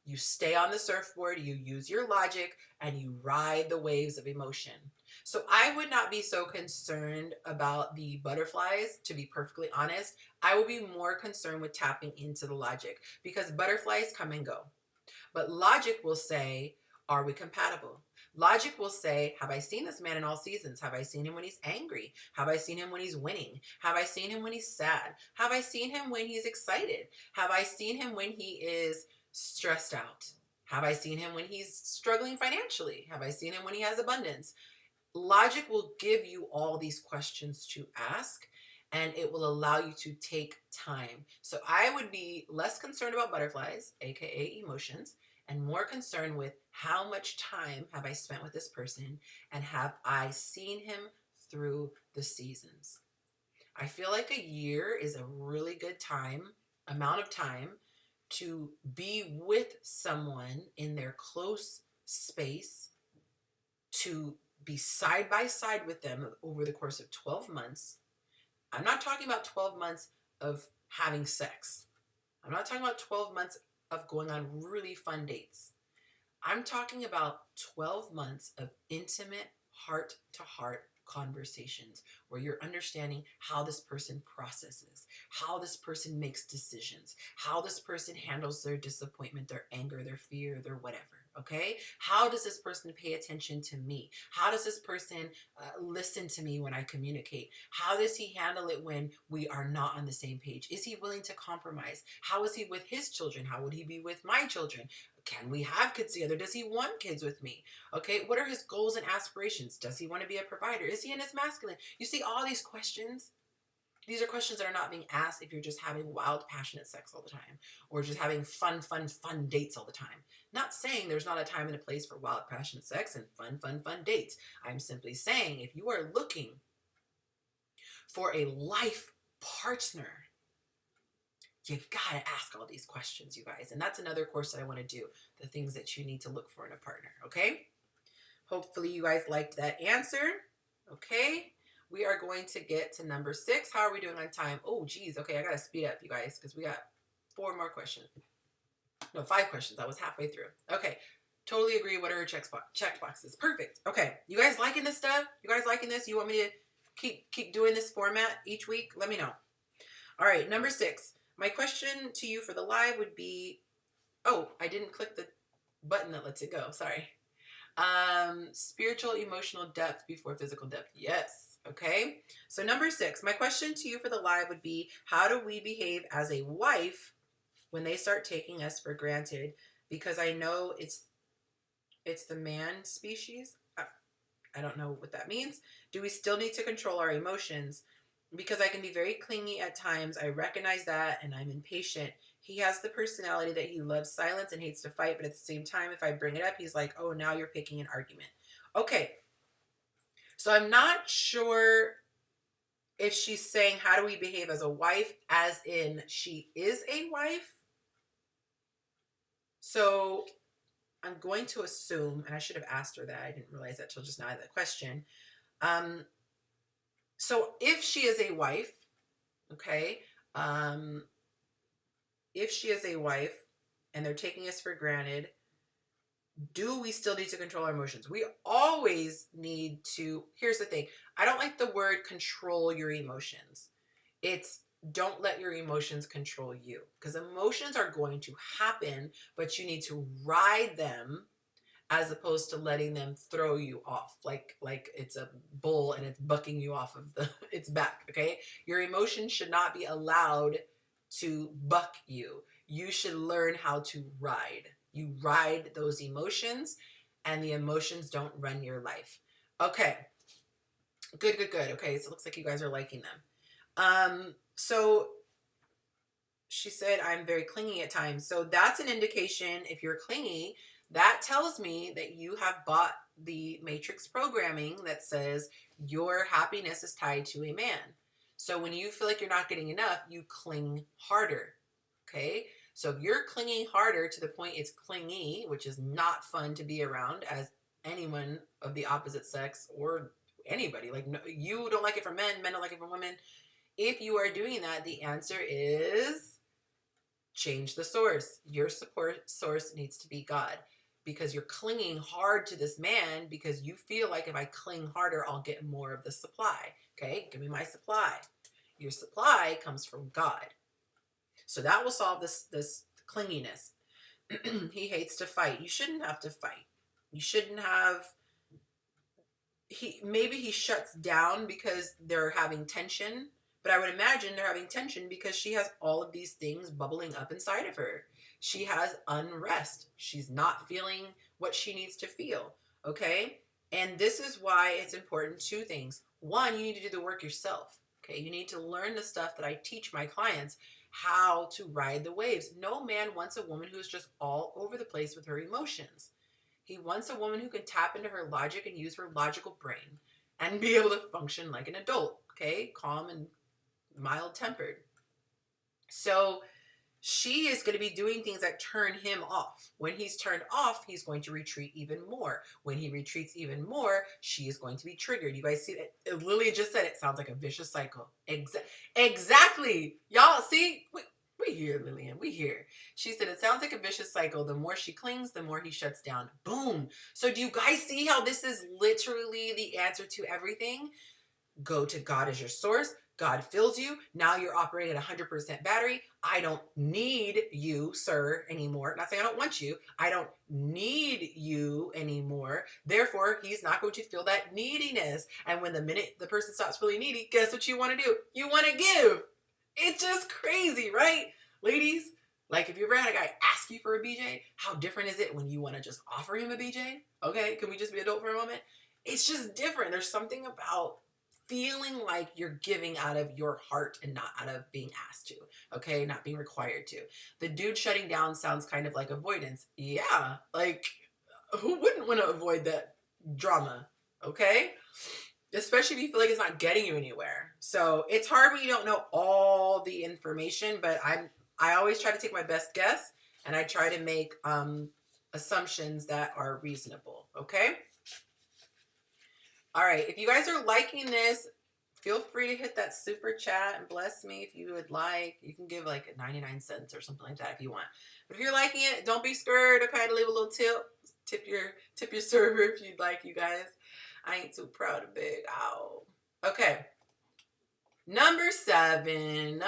You stay on the surfboard, you use your logic, and you ride the waves of emotion. So I would not be so concerned about the butterflies, to be perfectly honest. I would be more concerned with tapping into the logic, because butterflies come and go. But logic will say, are we compatible? Logic will say, have I seen this man in all seasons? Have I seen him when he's angry? Have I seen him when he's winning? Have I seen him when he's sad? Have I seen him when he's excited? Have I seen him when he is stressed out? Have I seen him when he's struggling financially? Have I seen him when he has abundance? Logic will give you all these questions to ask, and it will allow you to take time. So I would be less concerned about butterflies, aka emotions, and more concerned with how much time have I spent with this person, and have I seen him through the seasons. I feel like a year is a really good amount of time to be with someone in their close space, to be side by side with them over the course of 12 months. I'm not talking about 12 months of having sex. I'm not talking about 12 months of going on really fun dates. I'm talking about 12 months of intimate heart-to-heart conversations where you're understanding how this person processes, how this person makes decisions, how this person handles their disappointment, their anger, their fear, their whatever. Okay? How does this person pay attention to me? How does this person listen to me when I communicate? How does he handle it when we are not on the same page? Is he willing to compromise? How is he with his children? How would he be with my children? Can we have kids together? Does he want kids with me? Okay, what are his goals and aspirations? Does he want to be a provider? Is he in his masculine? You see all these questions. These are questions that are not being asked if you're just having wild, passionate sex all the time, or just having fun dates all the time. Not saying there's not a time and a place for wild, passionate sex and fun dates. I'm simply saying if you are looking for a life partner, you gotta ask all these questions, you guys. And that's another course that I want to do, the things that you need to look for in a partner, okay? Hopefully you guys liked that answer, okay? We are going to get to number 6. How are we doing on time? Oh, geez. Okay, I got to speed up, you guys, because we got 4 more questions. No, 5 questions. I was halfway through. Okay, totally agree. What are her check boxes? Perfect. Okay, you guys liking this stuff? You guys liking this? You want me to keep doing this format each week? Let me know. All right, number 6. My question to you for the live would be, oh, I didn't click the button that lets it go. Sorry. Spiritual, emotional depth before physical depth. Yes. Okay. So number 6, my question to you for the live would be, how do we behave as a wife when they start taking us for granted? Because I know it's the man species. I don't know what that means. Do we still need to control our emotions? Because I can be very clingy at times. I recognize that, and I'm impatient. He has the personality that he loves silence and hates to fight, but at the same time, if I bring it up, he's like, oh, now you're picking an argument. Okay, so I'm not sure if she's saying, how do we behave as a wife, as in she is a wife. So I'm going to assume, and I should have asked her that. I didn't realize that till just now, that question. So if she is a wife, okay, if she is a wife and they're taking us for granted, do we still need to control our emotions? We always need to. Here's the thing. I don't like the word control your emotions. It's don't let your emotions control you, because emotions are going to happen, but you need to ride them as opposed to letting them throw you off like it's a bull and it's bucking you off of its back. Okay, your emotions should not be allowed to buck you. You should learn how to ride. You ride those emotions, and the emotions don't run your life. Okay, good. Okay, so it looks like you guys are liking them. So she said, I'm very clingy at times. So that's an indication. If you're clingy, that tells me that you have bought the matrix programming that says your happiness is tied to a man. So when you feel like you're not getting enough, you cling harder. Okay, so if you're clinging harder to the point it's clingy, which is not fun to be around as anyone of the opposite sex or anybody, like, no, you don't like it for men, men don't like it for women. If you are doing that, the answer is change the source. Your support source needs to be God, because you're clinging hard to this man because you feel like if I cling harder, I'll get more of the supply. Okay, give me my supply. Your supply comes from God. So that will solve this clinginess. He hates to fight. You shouldn't have to fight. You shouldn't have. Maybe he shuts down because they're having tension, but I would imagine they're having tension because she has all of these things bubbling up inside of her. She has unrest. She's not feeling what she needs to feel. Okay, and this is why it's important. Two things. One, you need to do the work yourself. Okay, you need to learn the stuff that I teach my clients, how to ride the waves. No man wants a woman who is just all over the place with her emotions. He wants a woman who can tap into her logic and use her logical brain and be able to function like an adult, okay? Calm and mild-tempered. So she is going to be doing things that turn him off. When he's turned off, he's going to retreat even more. When he retreats even more, she is going to be triggered. You guys see that? Lily just said it sounds like a vicious cycle. Exactly. Y'all see? We hear, Lillian. We hear. She said it sounds like a vicious cycle. The more she clings, the more he shuts down. Boom. So do you guys see how this is literally the answer to everything? Go to God as your source. God fills you. Now you're operating at 100% battery. I don't need you, sir, anymore. Not saying I don't want you. I don't need you anymore. Therefore, he's not going to feel that neediness. And when the minute the person stops feeling needy, guess what you want to do? You want to give. It's just crazy, right? Ladies, like if you ever had a guy ask you for a BJ, how different is it when you want to just offer him a BJ? Okay, can we just be adult for a moment? It's just different. There's something about feeling like you're giving out of your heart and not out of being asked to, okay? Not being required to. The dude shutting down sounds kind of like avoidance. Yeah, like who wouldn't want to avoid that drama, okay? Especially if you feel like it's not getting you anywhere. So it's hard when you don't know all the information, but I always try to take my best guess, and I try to make assumptions that are reasonable, okay? All right, if you guys are liking this, feel free to hit that super chat and bless me if you would like. You can give like 99 cents or something like that if you want. But if you're liking it, don't be scared. Okay, to leave a little tip. Tip your server if you'd like, you guys. I ain't too proud of big. Ow. Okay. Number seven.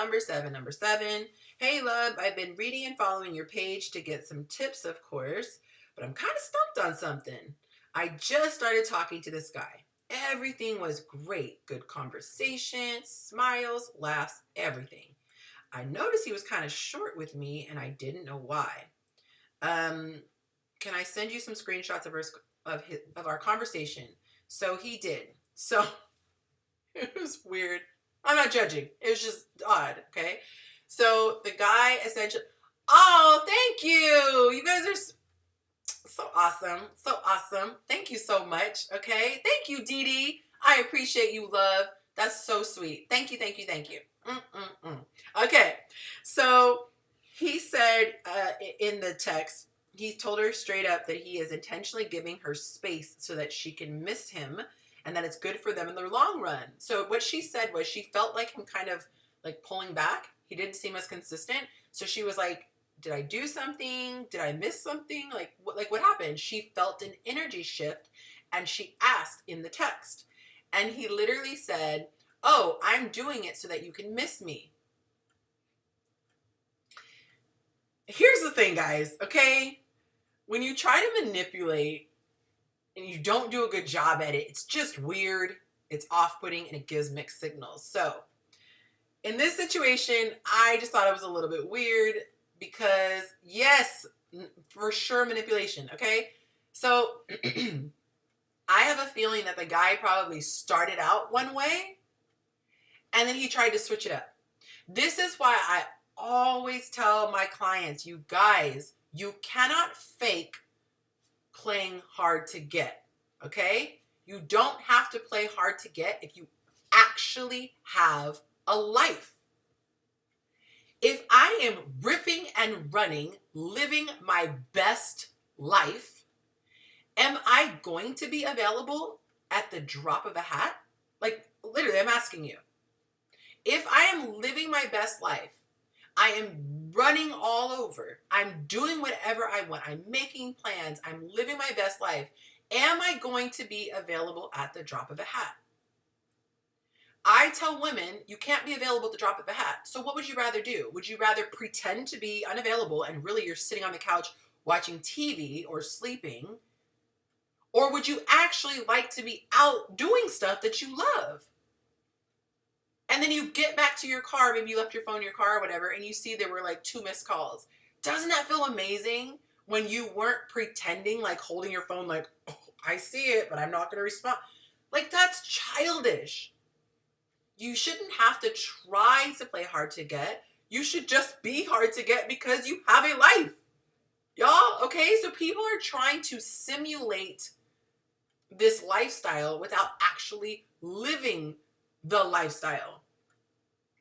Hey, love, I've been reading and following your page to get some tips, of course, but I'm kind of stumped on something. I just started talking to this guy. Everything was great. Good conversation, smiles, laughs, everything. I noticed he was kind of short with me, and I didn't know why. Can I send you some screenshots of our conversation? So he did. So it was weird. I'm not judging. It was just odd, okay? So the guy essentially, oh, thank you. You guys are so awesome. So awesome. Thank you so much, okay? Thank you, Dee Dee. I appreciate you, love. That's so sweet. Thank you, thank you, thank you. Okay, so he said in the text, he told her straight up that he is intentionally giving her space so that she can miss him and that it's good for them in the long run. So what she said was she felt like him kind of like pulling back. He didn't seem as consistent. So she was like, did I do something? Did I miss something? Like what happened? She felt an energy shift and she asked in the text. And he literally said, oh, I'm doing it so that you can miss me. Here's the thing, guys, okay? When you try to manipulate and you don't do a good job at it, it's just weird, it's off-putting, and it gives mixed signals. So in this situation, I just thought it was a little bit weird because, yes, for sure manipulation, okay? So I have a feeling that the guy probably started out one way and then he tried to switch it up. This is why I always tell my clients, you guys, you cannot fake playing hard to get, okay? You don't have to play hard to get if you actually have a life. If I am ripping and running, living my best life, am I going to be available at the drop of a hat? Like, literally, I'm asking you. If I am living my best life, I am running all over, I'm doing whatever I want, I'm making plans, I'm living my best life, am I going to be available at the drop of a hat? I tell women, you can't be available at the drop of a hat. So what would you rather do? Would you rather pretend to be unavailable and really you're sitting on the couch watching TV or sleeping? Or would you actually like to be out doing stuff that you love? And then you get back to your car, maybe you left your phone in your car or whatever, and you see there were like 2 missed calls. Doesn't that feel amazing when you weren't pretending, like holding your phone like, oh, I see it, but I'm not going to respond? Like, that's childish. You shouldn't have to try to play hard to get. You should just be hard to get because you have a life. Y'all, okay? So people are trying to simulate this lifestyle without actually living the lifestyle.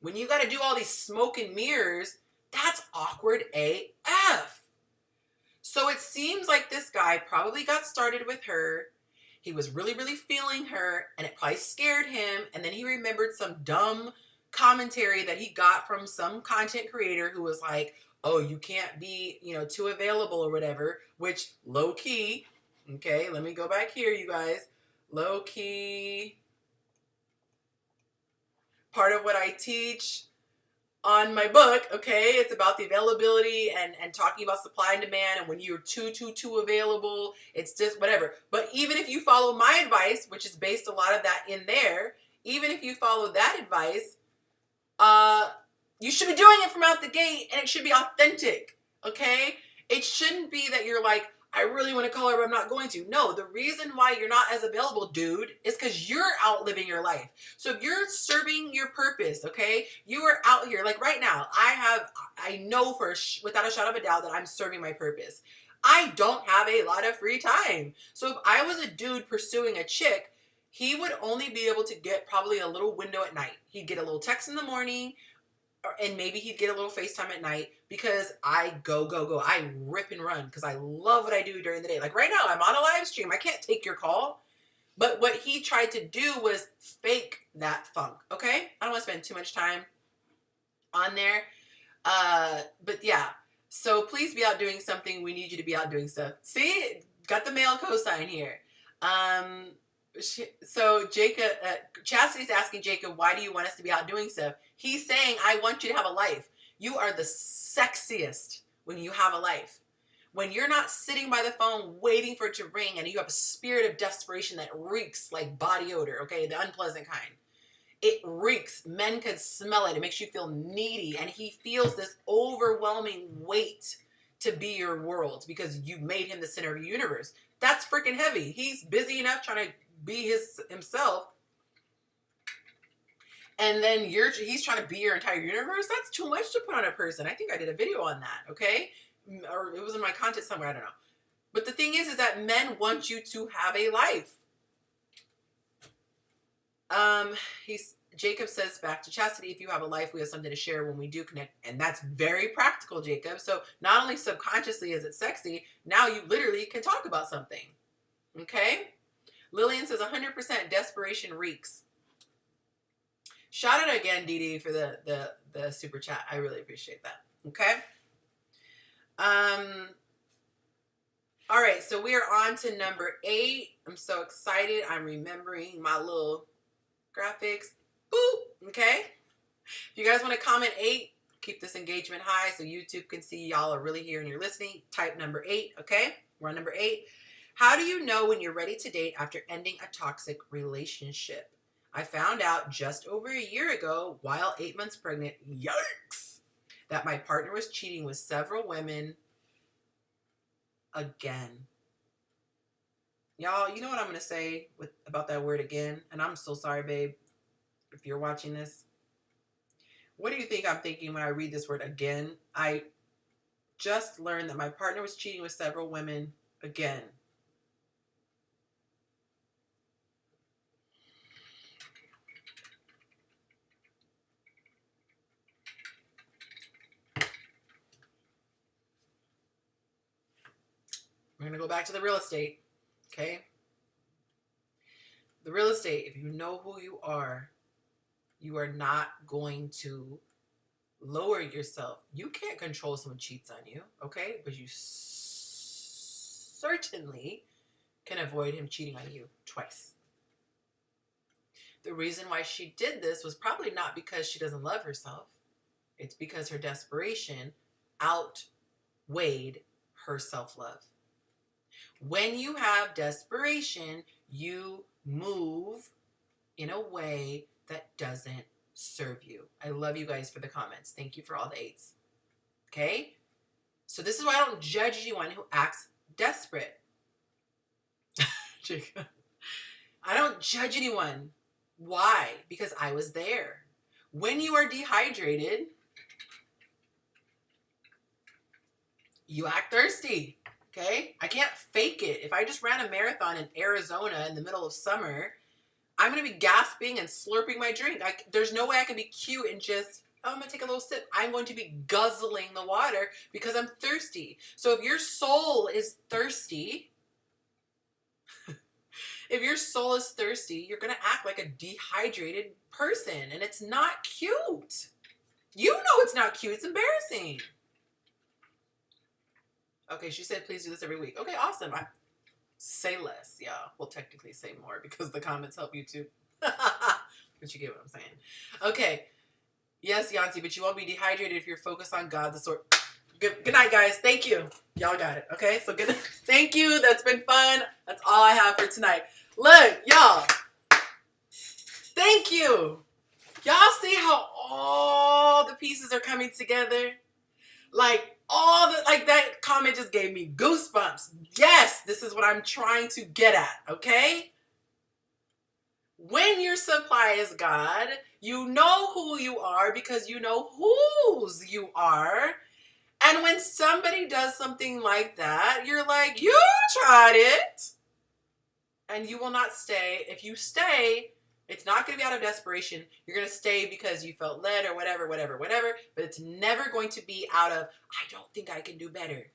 When you got to do all these smoke and mirrors, that's awkward AF. So it seems like this guy probably got started with her. He was really, really feeling her, and it probably scared him. And then he remembered some dumb commentary that he got from some content creator who was like, oh, you can't be, too available or whatever, which low key, okay, let me go back here, you guys. Low key, part of what I teach on my book, okay, it's about the availability and talking about supply and demand, and when you're too available, it's just whatever. But even if you follow my advice, which is based a lot of that in there, even if you follow that advice, you should be doing it from out the gate, and it should be authentic, okay? It shouldn't be that you're like, I really want to call her, but I'm not going to. No, the reason why you're not as available, dude, is because you're out living your life. So if you're serving your purpose, okay, you are out here. Like right now, I know without a shadow of a doubt that I'm serving my purpose. I don't have a lot of free time. So if I was a dude pursuing a chick, he would only be able to get probably a little window at night. He'd get a little text in the morning, and maybe he'd get a little FaceTime at night because I go. I rip and run because I love what I do during the day. Like right now, I'm on a live stream. I can't take your call. But what he tried to do was fake that funk, okay? I don't want to spend too much time on there. But yeah, so please be out doing something. We need you to be out doing stuff. See? Got the male cosign here. So Jacob, Chastity's asking Jacob, why do you want us to be out doing stuff? He's saying, I want you to have a life. You are the sexiest when you have a life. When you're not sitting by the phone waiting for it to ring and you have a spirit of desperation that reeks like body odor, okay, the unpleasant kind. It reeks. Men can smell it. It makes you feel needy. And he feels this overwhelming weight to be your world because you made him the center of your universe. That's freaking heavy. He's busy enough trying to be himself. And then he's trying to be your entire universe. That's too much to put on a person. I think I did a video on that, okay? Or it was in my content somewhere, I don't know. But the thing is that men want you to have a life. Jacob says, back to chastity, if you have a life, we have something to share when we do connect. And that's very practical, Jacob. So not only subconsciously is it sexy, now you literally can talk about something. Okay? Lillian says 100% desperation reeks. Shout out again, Dee Dee, for the super chat. I really appreciate that. Okay? All right, so we are on to number 8. I'm so excited. I'm remembering my little graphics. Boop. Okay? If you guys want to comment 8, keep this engagement high so YouTube can see y'all are really here and you're listening. Type number 8. Okay? We're on number 8. How do you know when you're ready to date after ending a toxic relationship? I found out just over a year ago, while 8 months pregnant, yikes, that my partner was cheating with several women again. Y'all, you know what I'm going to say about that word again? And I'm so sorry, babe, if you're watching this. What do you think I'm thinking when I read this word again? I just learned that my partner was cheating with several women again. We're going to go back to the real estate, okay? The real estate, if you know who you are not going to lower yourself. You can't control someone cheats on you, okay? But you certainly can avoid him cheating on you twice. The reason why she did this was probably not because she doesn't love herself. It's because her desperation outweighed her self-love. When you have desperation, you move in a way that doesn't serve you. I love you guys for the comments. Thank you for all the 8s. Okay? So this is why I don't judge anyone who acts desperate. Jacob. I don't judge anyone. Why? Because I was there. When you are dehydrated, you act thirsty. Okay? I can't fake it. If I just ran a marathon in Arizona in the middle of summer, I'm going to be gasping and slurping my drink. There's no way I can be cute and just, I'm going to take a little sip. I'm going to be guzzling the water because I'm thirsty. So if your soul is thirsty, you're going to act like a dehydrated person. And it's not cute. You know it's not cute. It's embarrassing. Okay, she said, please do this every week. Okay, awesome. Say less. Yeah, we'll technically say more because the comments help you too. But you get what I'm saying. Okay. Yes, Yonci, but you won't be dehydrated if you're focused on God, the source. Good night, guys. Thank you. Y'all got it. Okay, so good. Thank you. That's been fun. That's all I have for tonight. Look, y'all. Thank you. Y'all see how all the pieces are coming together? That comment just gave me goosebumps. Yes, this is what I'm trying to get at, okay? When your supply is God, you know who you are because you know whose you are. And when somebody does something like that, you're like, you tried it. And you will not stay. If you stay, it's not going to be out of desperation. You're going to stay because you felt led or whatever. But it's never going to be out of, I don't think I can do better.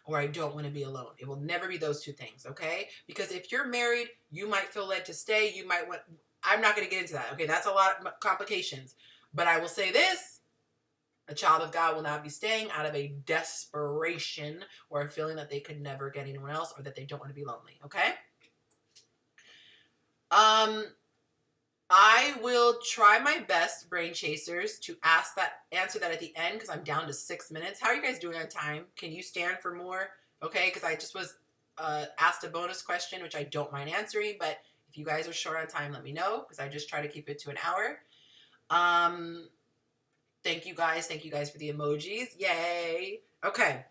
Or I don't want to be alone. It will never be those two things, okay? Because if you're married, you might feel led to stay. You might want, I'm not going to get into that, okay? That's a lot of complications. But I will say this, a child of God will not be staying out of a desperation or a feeling that they could never get anyone else or that they don't want to be lonely, okay? I will try my best, brain chasers, to answer that at the end because I'm down to 6 minutes. How are you guys doing on time? Can you stand for more? Okay, because I just was asked a bonus question, which I don't mind answering. But if you guys are short on time, let me know because I just try to keep it to an hour. Thank you guys. Thank you guys for the emojis. Yay. Okay.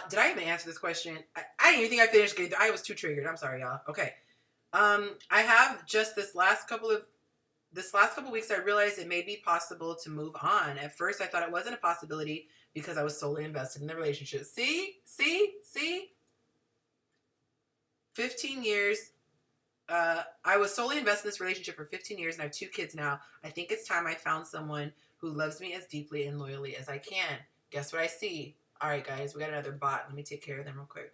Did I even answer this question? I didn't even think I finished. I was too triggered. I'm sorry, y'all. Okay. I have just this last couple weeks, I realized it may be possible to move on. At first, I thought it wasn't a possibility because I was solely invested in the relationship. See? 15 years. I was solely invested in this relationship for 15 years and I have 2 kids now. I think it's time I found someone who loves me as deeply and loyally as I can. Guess what I see? All right, guys, we got another bot. Let me take care of them real quick.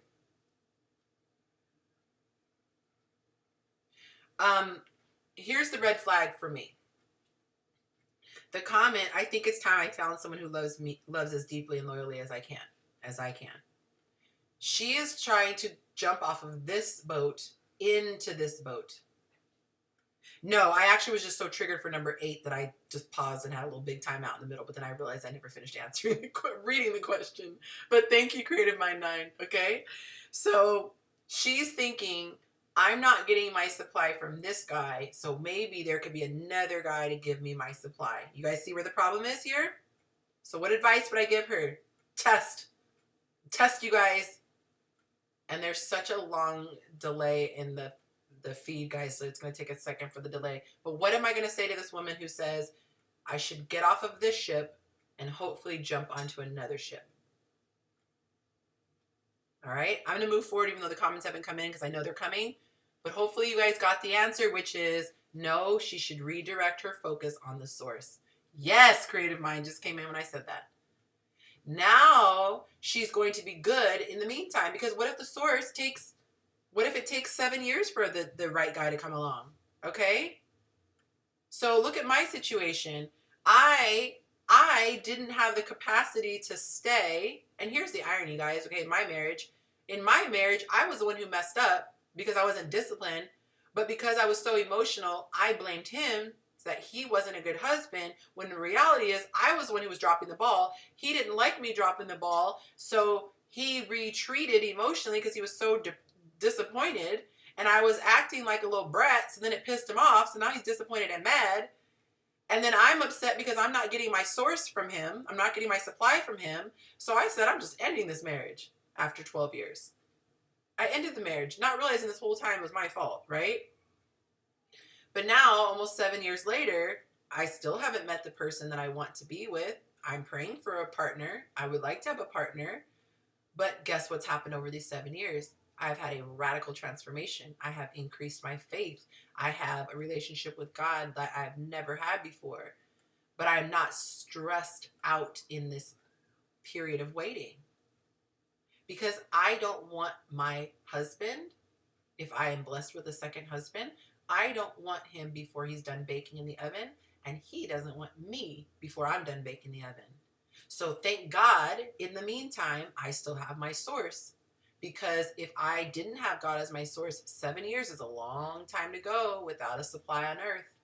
Here's the red flag for me. The comment, I think it's time I found someone who loves as deeply and loyally as I can. She is trying to jump off of this boat into this boat. No, I actually was just so triggered for number 8 that I just paused and had a little big time out in the middle, but then I realized I never finished reading the question. But thank you, Creative Mind 9, okay? So she's thinking, I'm not getting my supply from this guy, so maybe there could be another guy to give me my supply. You guys see where the problem is here? So what advice would I give her? Test, you guys. And there's such a long delay in the feed, guys, so it's going to take a second for the delay. But what am I going to say to this woman who says, I should get off of this ship and hopefully jump onto another ship? All right, I'm going to move forward even though the comments haven't come in because I know they're coming. But hopefully you guys got the answer, which is no, she should redirect her focus on the source. Yes, Creative Mind just came in when I said that. Now she's going to be good in the meantime, because what if it takes 7 years for the right guy to come along? Okay? So look at my situation. I didn't have the capacity to stay. And here's the irony, guys. Okay, in my marriage, I was the one who messed up because I wasn't disciplined. But because I was so emotional, I blamed him that he wasn't a good husband, when the reality is I was the one who was dropping the ball. He didn't like me dropping the ball, so he retreated emotionally because he was so disappointed, and I was acting like a little brat, so then it pissed him off, so now he's disappointed and mad, and then I'm upset because I'm not getting my source from him, I'm not getting my supply from him, so I said I'm just ending this marriage after 12 years. I ended the marriage, not realizing this whole time was my fault, right? But now, almost 7 years later, I still haven't met the person that I want to be with. I'm praying for a partner. I would like to have a partner. But guess what's happened over these 7 years? I've had a radical transformation. I have increased my faith. I have a relationship with God that I've never had before. But I'm not stressed out in this period of waiting. Because I don't want my husband, if I am blessed with a second husband, I don't want him before he's done baking in the oven, and he doesn't want me before I'm done baking the oven. So thank God, in the meantime, I still have my source. Because if I didn't have God as my source, 7 years is a long time to go without a supply on earth.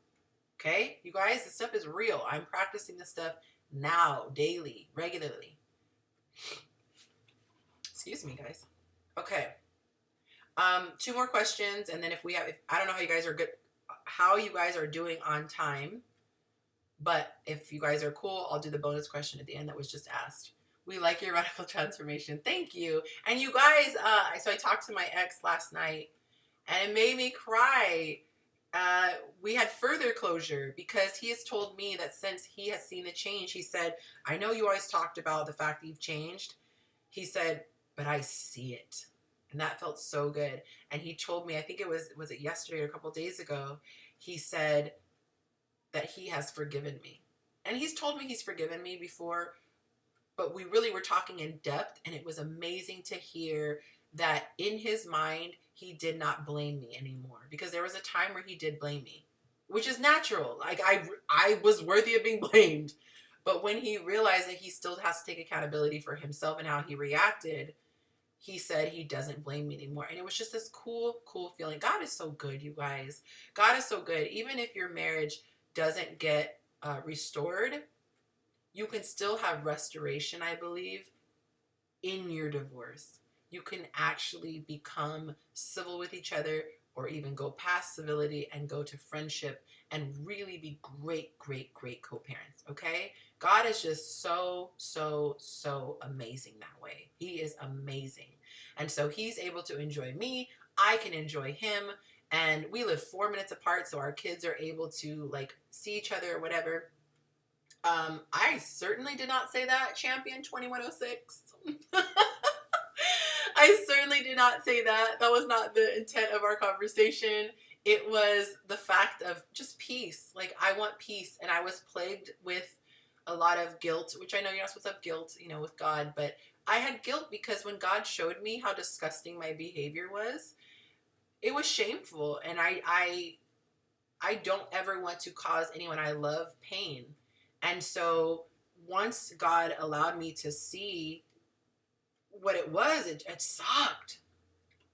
Okay? You guys, this stuff is real. I'm practicing this stuff now, daily, regularly. Excuse me, guys. Okay. 2 more questions, and then if I don't know how you guys are doing on time, but if you guys are cool, I'll do the bonus question at the end that was just asked. We like your radical transformation. Thank you. And you guys, so I talked to my ex last night, and it made me cry. We had further closure because he has told me that since he has seen the change, he said, I know you always talked about the fact that you've changed. He said, but I see it. And that felt so good. And he told me, I think it was it yesterday or a couple days ago, he said that he has forgiven me. And he's told me he's forgiven me before, but we really were talking in depth, and it was amazing to hear that in his mind, he did not blame me anymore. Because there was a time where he did blame me, which is natural. Like I was worthy of being blamed. But when he realized that he still has to take accountability for himself and how he reacted, he said he doesn't blame me anymore. And it was just this cool feeling. God is so good, you guys. God is so good. Even if your marriage doesn't get restored, you can still have restoration, I believe, in your divorce. You can actually become civil with each other, or even go past civility and go to friendship and really be great, great, great co-parents, okay? God is just so, so, so amazing that way. He is amazing. And so he's able to enjoy me. I can enjoy him. And we live 4 minutes apart, so our kids are able to like see each other or whatever. I certainly did not say that, Champion 2106. I certainly did not say that. That was not the intent of our conversation. It was the fact of just peace. Like, I want peace. And I was plagued with a lot of guilt, which I know you're not supposed to have guilt, you know, with God. But I had guilt because when God showed me how disgusting my behavior was, it was shameful. And I don't ever want to cause anyone I love pain. And so once God allowed me to see what it was, it sucked.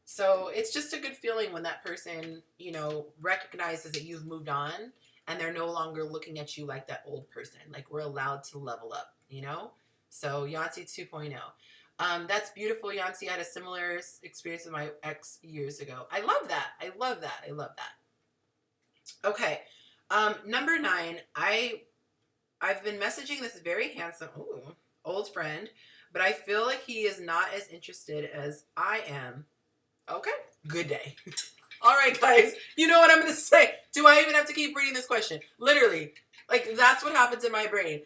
So it's just a good feeling when that person, you know, recognizes that you've moved on and they're no longer looking at you like that old person. Like, we're allowed to level up, you know? So Yonci 2.0. That's beautiful, Yonci. I had a similar experience with my ex years ago. I love that. I love that. I love that. Okay. Number 9, I've been messaging this very handsome, old friend, but I feel like he is not as interested as I am. Okay, good day. All right, guys, you know what I'm going to say. Do I even have to keep reading this question? Literally, like, that's what happens in my brain.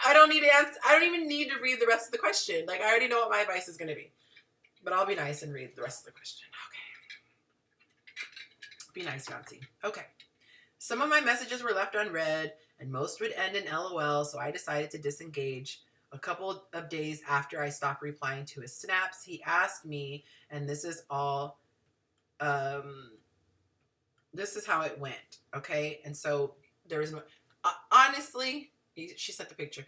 I don't need to answer. I don't even need to read the rest of the question. Like, I already know what my advice is going to be. But I'll be nice and read the rest of the question. Okay. Be nice, Yonci. Okay. Some of my messages were left unread, and most would end in LOL, so I decided to disengage. A couple of days after I stopped replying to his snaps, he asked me, and this is all, this is how it went, okay? And so there was no, honestly, she sent the picture.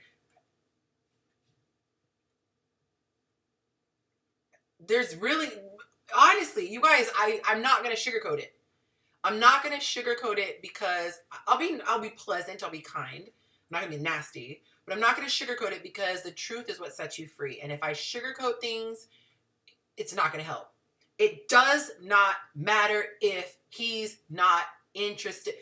There's really, honestly, you guys, I'm not going to sugarcoat it. I'm not going to sugarcoat it because I'll be pleasant. I'll be kind. I'm not going to be nasty, but I'm not going to sugarcoat it because the truth is what sets you free. And if I sugarcoat things, it's not going to help. It does not matter if he's not interested.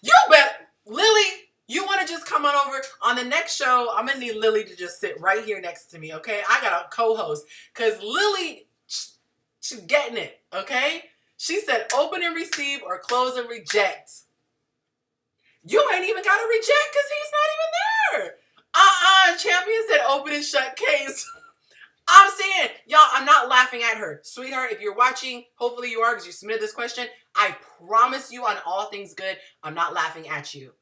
You bet, Lily, you want to just come on over on the next show? I'm going to need Lily to just sit right here next to me. Okay. I got a co-host because Lily, she's getting it. Okay. She said open and receive or close and reject. You ain't even got to reject because he's not even there. Champion said open and shut case. I'm saying, y'all, I'm not laughing at her. Sweetheart, if you're watching, hopefully you are because you submitted this question. I promise you on all things good, I'm not laughing at you.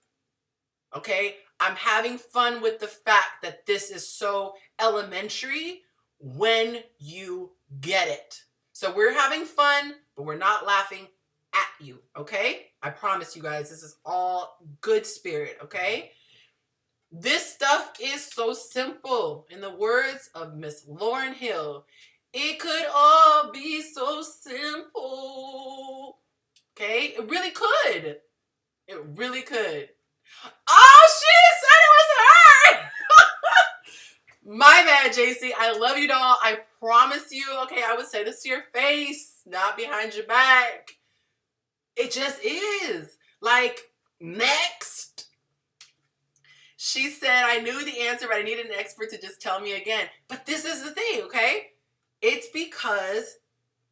Okay? I'm having fun with the fact that this is so elementary when you get it. So we're having fun, but we're not laughing at you, okay? I promise you guys, this is all good spirit, okay? This stuff is so simple. In the words of Miss Lauryn Hill, it could all be so simple. Okay? It really could. It really could. Oh, she said it was her! My bad, JC. I love you, doll. I promise you. Okay, I would say this to your face, not behind your back. It just is. Like, next. She said, I knew the answer, but I needed an expert to just tell me again. But this is the thing, okay? It's because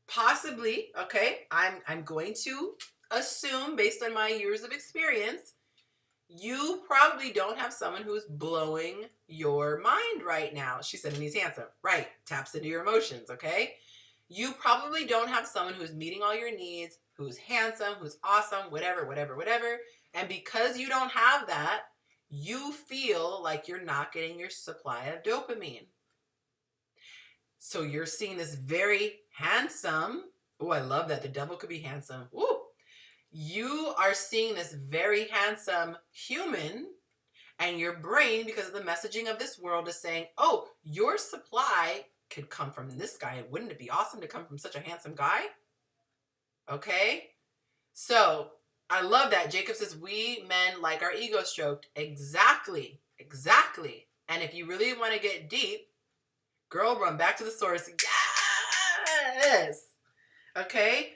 possibly, okay, I'm going to assume, based on my years of experience, you probably don't have someone who's blowing your mind right now. She said, and he's handsome. Right. Taps into your emotions, okay? You probably don't have someone who's meeting all your needs, who's handsome, who's awesome, whatever, whatever, whatever. And because you don't have that, you feel like you're not getting your supply of dopamine. So you're seeing this very handsome, oh, I love that. The devil could be handsome. Ooh. You are seeing this very handsome human, and your brain, because of the messaging of this world, is saying, oh, your supply could come from this guy. And wouldn't it be awesome to come from such a handsome guy? Okay. So I love that. Jacob says, we men like our ego stroked. Exactly. Exactly. And if you really want to get deep, girl, run back to the source. Yes. Okay.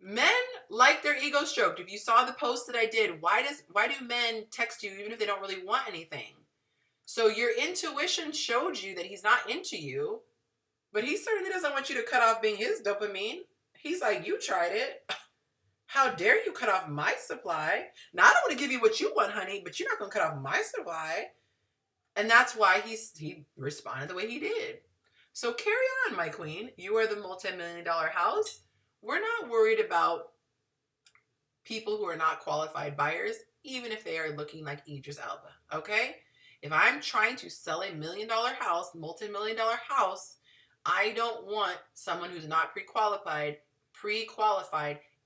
Men like their ego stroked. If you saw the post that I did, why do men text you even if they don't really want anything? So your intuition showed you that he's not into you, but he certainly doesn't want you to cut off being his dopamine. He's like, you tried it. How dare you cut off my supply? Now, I don't want to give you what you want, honey, but you're not going to cut off my supply. And that's why he responded the way he did. So carry on, my queen. You are the multi-million-dollar house. We're not worried about people who are not qualified buyers, even if they are looking like Idris Elba, okay? If I'm trying to sell a $1 million house, multi-million-dollar house, I don't want someone who's not pre-qualified,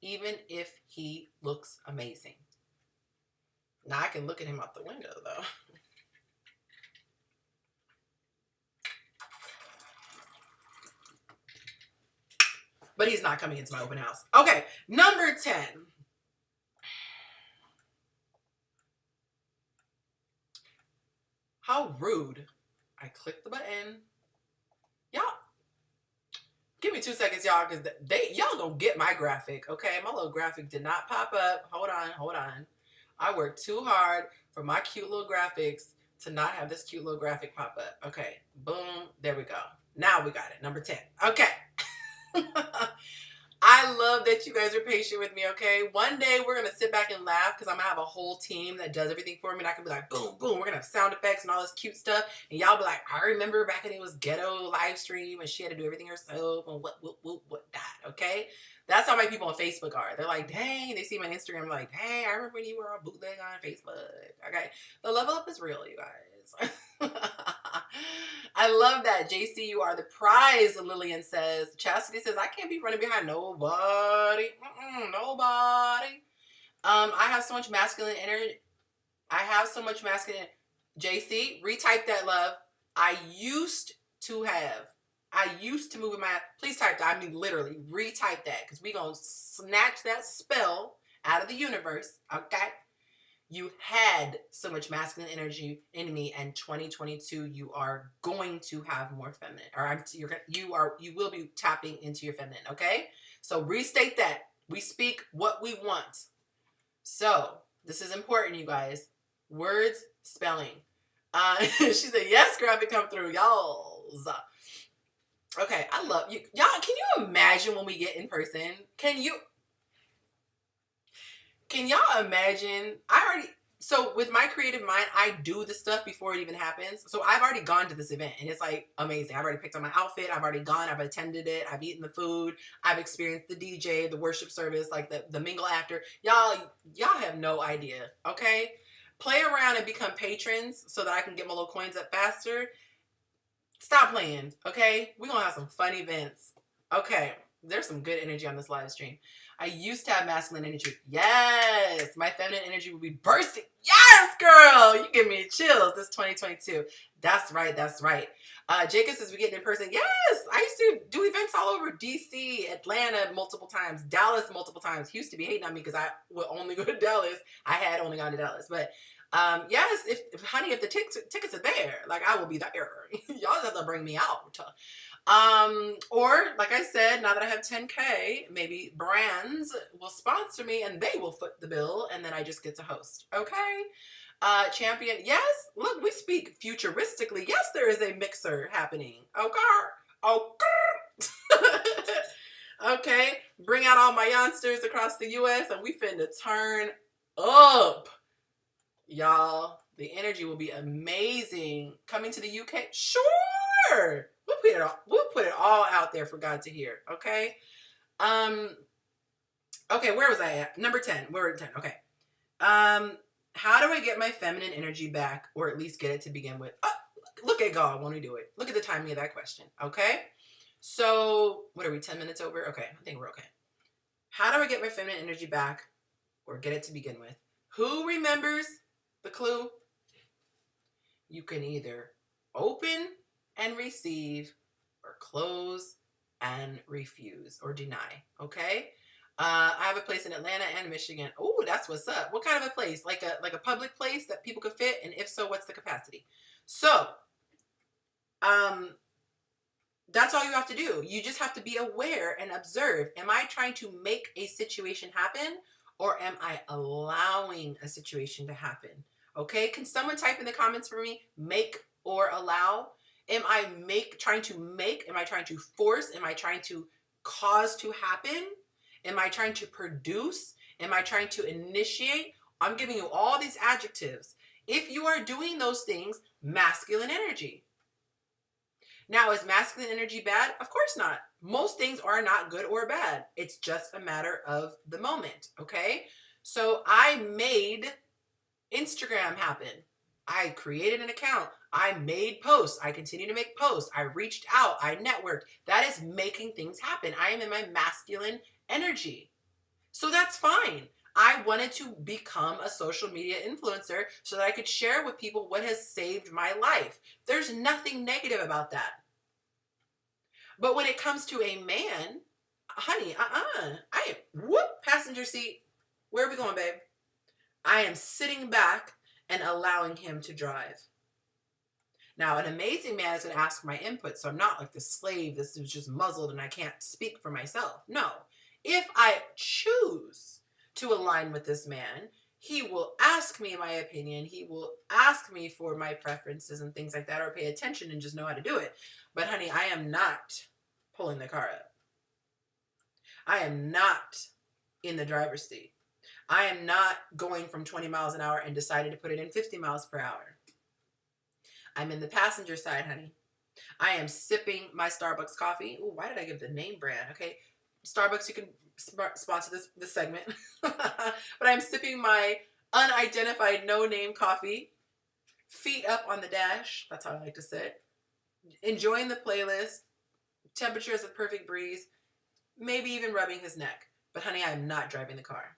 even if he looks amazing. Now I can look at him out the window though. But he's not coming into my open house. Okay, number 10. How rude. I clicked the button. Y'all, give me 2 seconds, y'all, because y'all don't get my graphic, okay? My little graphic did not pop up. Hold on. I worked too hard for my cute little graphics to not have this cute little graphic pop up. Okay, boom, there we go. Now we got it, number 10. Okay. I love that you guys are patient with me, okay? One day we're going to sit back and laugh because I'm going to have a whole team that does everything for me. And I can be like, boom, boom. We're going to have sound effects and all this cute stuff. And y'all be like, I remember back when it was ghetto live stream and she had to do everything herself and what, that, okay? That's how my people on Facebook are. They're like, dang, they see my Instagram like, hey, I remember when you were a bootleg on Facebook, okay? The level up is real, you guys. I love that. JC, you are the prize, Lillian says. Chastity says, I can't be running behind nobody. Nobody. I have so much masculine energy. JC, retype that, love. I used to move in my... Please type that. I mean, literally, retype that. Because we going to snatch that spell out of the universe. Okay? You had so much masculine energy in me, and 2022, you are going to have more feminine. Or you will be tapping into your feminine, okay? So restate that. We speak what we want. So this is important, you guys. Words, spelling. She said, yes, graphic come through, y'all. Okay, I love you. Y'all, can you imagine when we get in person? Can y'all imagine? So with my creative mind, I do the stuff before it even happens. So I've already gone to this event and it's like amazing. I've already picked out my outfit. I've already gone. I've attended it. I've eaten the food. I've experienced the DJ, the worship service, like the mingle after. Y'all have no idea, okay? Play around and become patrons so that I can get my little coins up faster. Stop playing, okay? We're going to have some fun events. Okay, there's some good energy on this live stream. I used to have masculine energy. Yes, my feminine energy will be bursting. Yes, girl, you give me chills. This 2022. That's right. Jacob says we get in person. Yes, I used to do events all over DC, Atlanta multiple times, Dallas multiple times. He used to be hating on me because I would only go to Dallas. I had only gone to Dallas, but yes, if honey, if the tickets are there, like I will be there. Y'all have to bring me out. Or like I said, now that I have 10K, maybe brands will sponsor me and they will foot the bill and then I just get to host. Okay. Champion. Yes. Look, we speak futuristically. Yes, there is a mixer happening. Okay. Okay. Bring out all my youngsters across the US and we finna turn up. Y'all, the energy will be amazing. Coming to the UK? Sure. We'll put it all out there for God to hear. Okay. Okay, where was I at? Number 10. We're at 10. Okay. How do I get my feminine energy back, or at least get it to begin with? Oh, look at God when we do it. Look at the timing of that question. Okay. So what are we, 10 minutes over? Okay, I think we're okay. How do I get my feminine energy back, or get it to begin with? Who remembers the clue? You can either open and receive, or close and refuse or deny. Okay. I have a place in Atlanta and Michigan. Oh, that's what's up. What kind of a place? Like a public place that people could fit? And if so, what's the capacity? So, That's all you have to do. You just have to be aware and observe. Am I trying to make a situation happen, or am I allowing a situation to happen? Okay, can someone type in the comments for me, make or allow? Am I trying to make? Am I trying to force? Am I trying to cause to happen? Am I trying to produce? Am I trying to initiate? I'm giving you all these adjectives. If you are doing those things, masculine energy. Now, is masculine energy bad? Of course not. Most things are not good or bad. It's just a matter of the moment, okay? So I made Instagram happen. I created an account. I made posts. I continue to make posts. I reached out. I networked. That is making things happen. I am in my masculine energy. So that's fine. I wanted to become a social media influencer so that I could share with people what has saved my life. There's nothing negative about that. But when it comes to a man, honey, passenger seat. Where are we going, babe? I am sitting back and allowing him to drive. Now, an amazing man is going to ask for my input, so I'm not like the slave that was just muzzled and I can't speak for myself. No. If I choose to align with this man, he will ask me my opinion. He will ask me for my preferences and things like that, or pay attention and just know how to do it. But honey, I am not pulling the car up. I am not in the driver's seat. I am not going from 20 miles an hour and decided to put it in 50 miles per hour. I'm in the passenger side, honey. I am sipping my Starbucks coffee. Ooh, why did I give the name brand? Okay, Starbucks, you can sponsor this segment. But I'm sipping my unidentified no-name coffee, feet up on the dash. That's how I like to sit. Enjoying the playlist. Temperature is a perfect breeze. Maybe even rubbing his neck. But honey, I am not driving the car.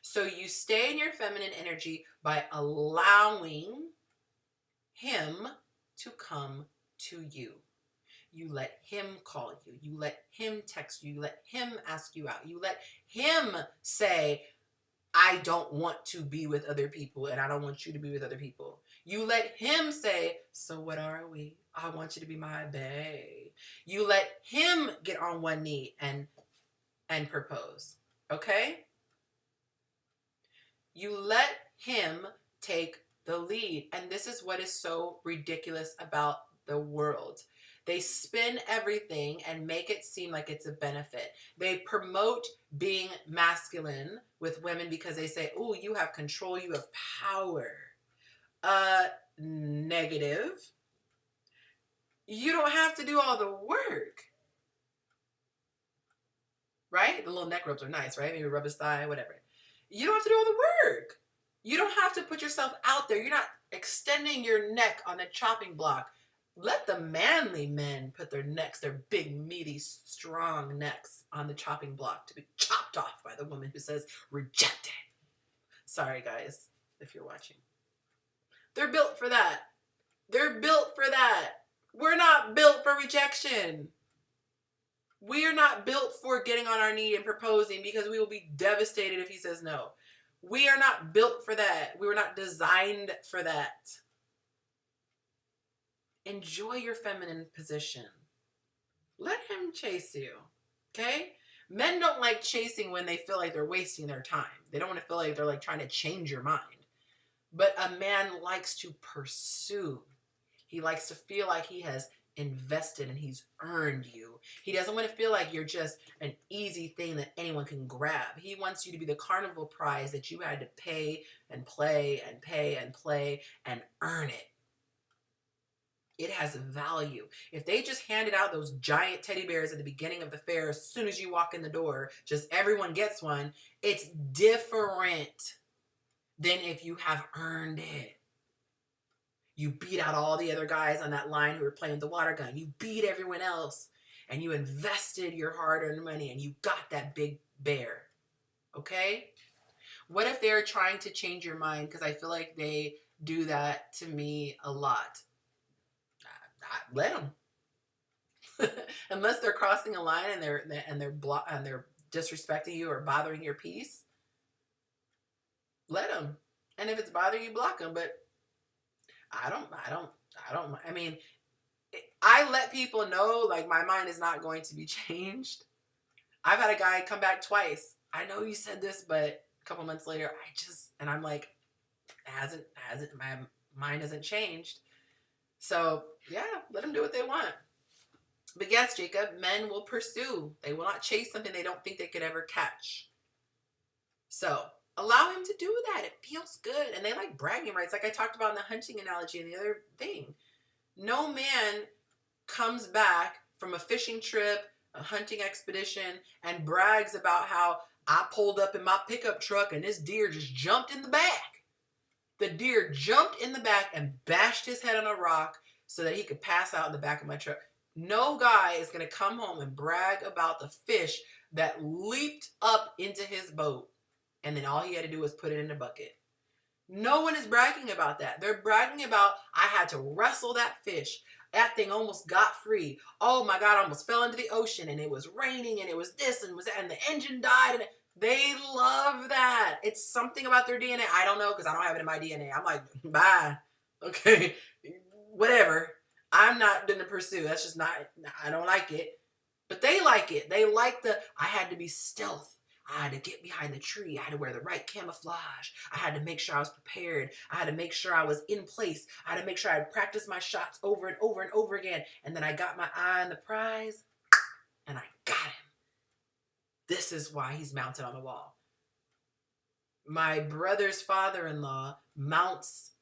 So you stay in your feminine energy by allowing him to come to you. You let him call you. You let him text you. You let him ask you out. You let him say, I don't want to be with other people and I don't want you to be with other people. You let him say, so what are we? I want you to be my bae. You let him get on one knee and propose. Okay? You let him take the lead. And this is what is so ridiculous about the world. They spin everything and make it seem like it's a benefit. They promote being masculine with women because they say, oh, you have control, you have power. Negative. You don't have to do all the work. Right? The little neck rubs are nice, right? Maybe rub his thigh, whatever. You don't have to do all the work. You don't have to put yourself out there. You're not extending your neck on the chopping block. Let the manly men put their necks, their big, meaty, strong necks on the chopping block to be chopped off by the woman who says, rejected. Sorry, guys, if you're watching. They're built for that. They're built for that. We're not built for rejection. We are not built for getting on our knee and proposing because we will be devastated if he says no. We are not built for that. We were not designed for that. Enjoy your feminine position. Let him chase you. Okay? Men don't like chasing when they feel like they're wasting their time. They don't want to feel like they're like trying to change your mind. But a man likes to pursue. He likes to feel like he has invested and he's earned you. He doesn't want to feel like you're just an easy thing that anyone can grab. He wants you to be the carnival prize that you had to pay and play and pay and play and earn it. It has value. If they just handed out those giant teddy bears at the beginning of the fair, as soon as you walk in the door, just everyone gets one, it's different than if you have earned it. You beat out all the other guys on that line who were playing with the water gun. You beat everyone else and you invested your hard-earned money and you got that big bear. Okay? What if they're trying to change your mind? Because I feel like they do that to me a lot. Let them. Unless they're crossing a line and they're disrespecting you or bothering your peace, let them. And if it's bothering you, block them. But I mean, I let people know, like, my mind is not going to be changed. I've had a guy come back twice. I know you said this, but a couple months later, and I'm like, my mind hasn't changed. So yeah, let them do what they want. But yes, Jacob, men will pursue. They will not chase something they don't think they could ever catch. So allow him to do that. It feels good. And they like bragging rights. Like I talked about in the hunting analogy and the other thing. No man comes back from a fishing trip, a hunting expedition, and brags about how I pulled up in my pickup truck and this deer just jumped in the back. The deer jumped in the back and bashed his head on a rock so that he could pass out in the back of my truck. No guy is going to come home and brag about the fish that leaped up into his boat and then all he had to do was put it in a bucket. No one is bragging about that. They're bragging about, I had to wrestle that fish. That thing almost got free. Oh my God, I almost fell into the ocean and it was raining and it was this and was that and the engine died. And they love that. It's something about their DNA. I don't know because I don't have it in my DNA. I'm like, bye. Okay, whatever. I'm not going to pursue. That's just not, I don't like it. But they like it. They like I had to be stealth. I had to get behind the tree. I had to wear the right camouflage. I had to make sure I was prepared. I had to make sure I was in place. I had to make sure I had practiced my shots over and over and over again. And then I got my eye on the prize and I got him. This is why he's mounted on the wall. My brother's father-in-law mounts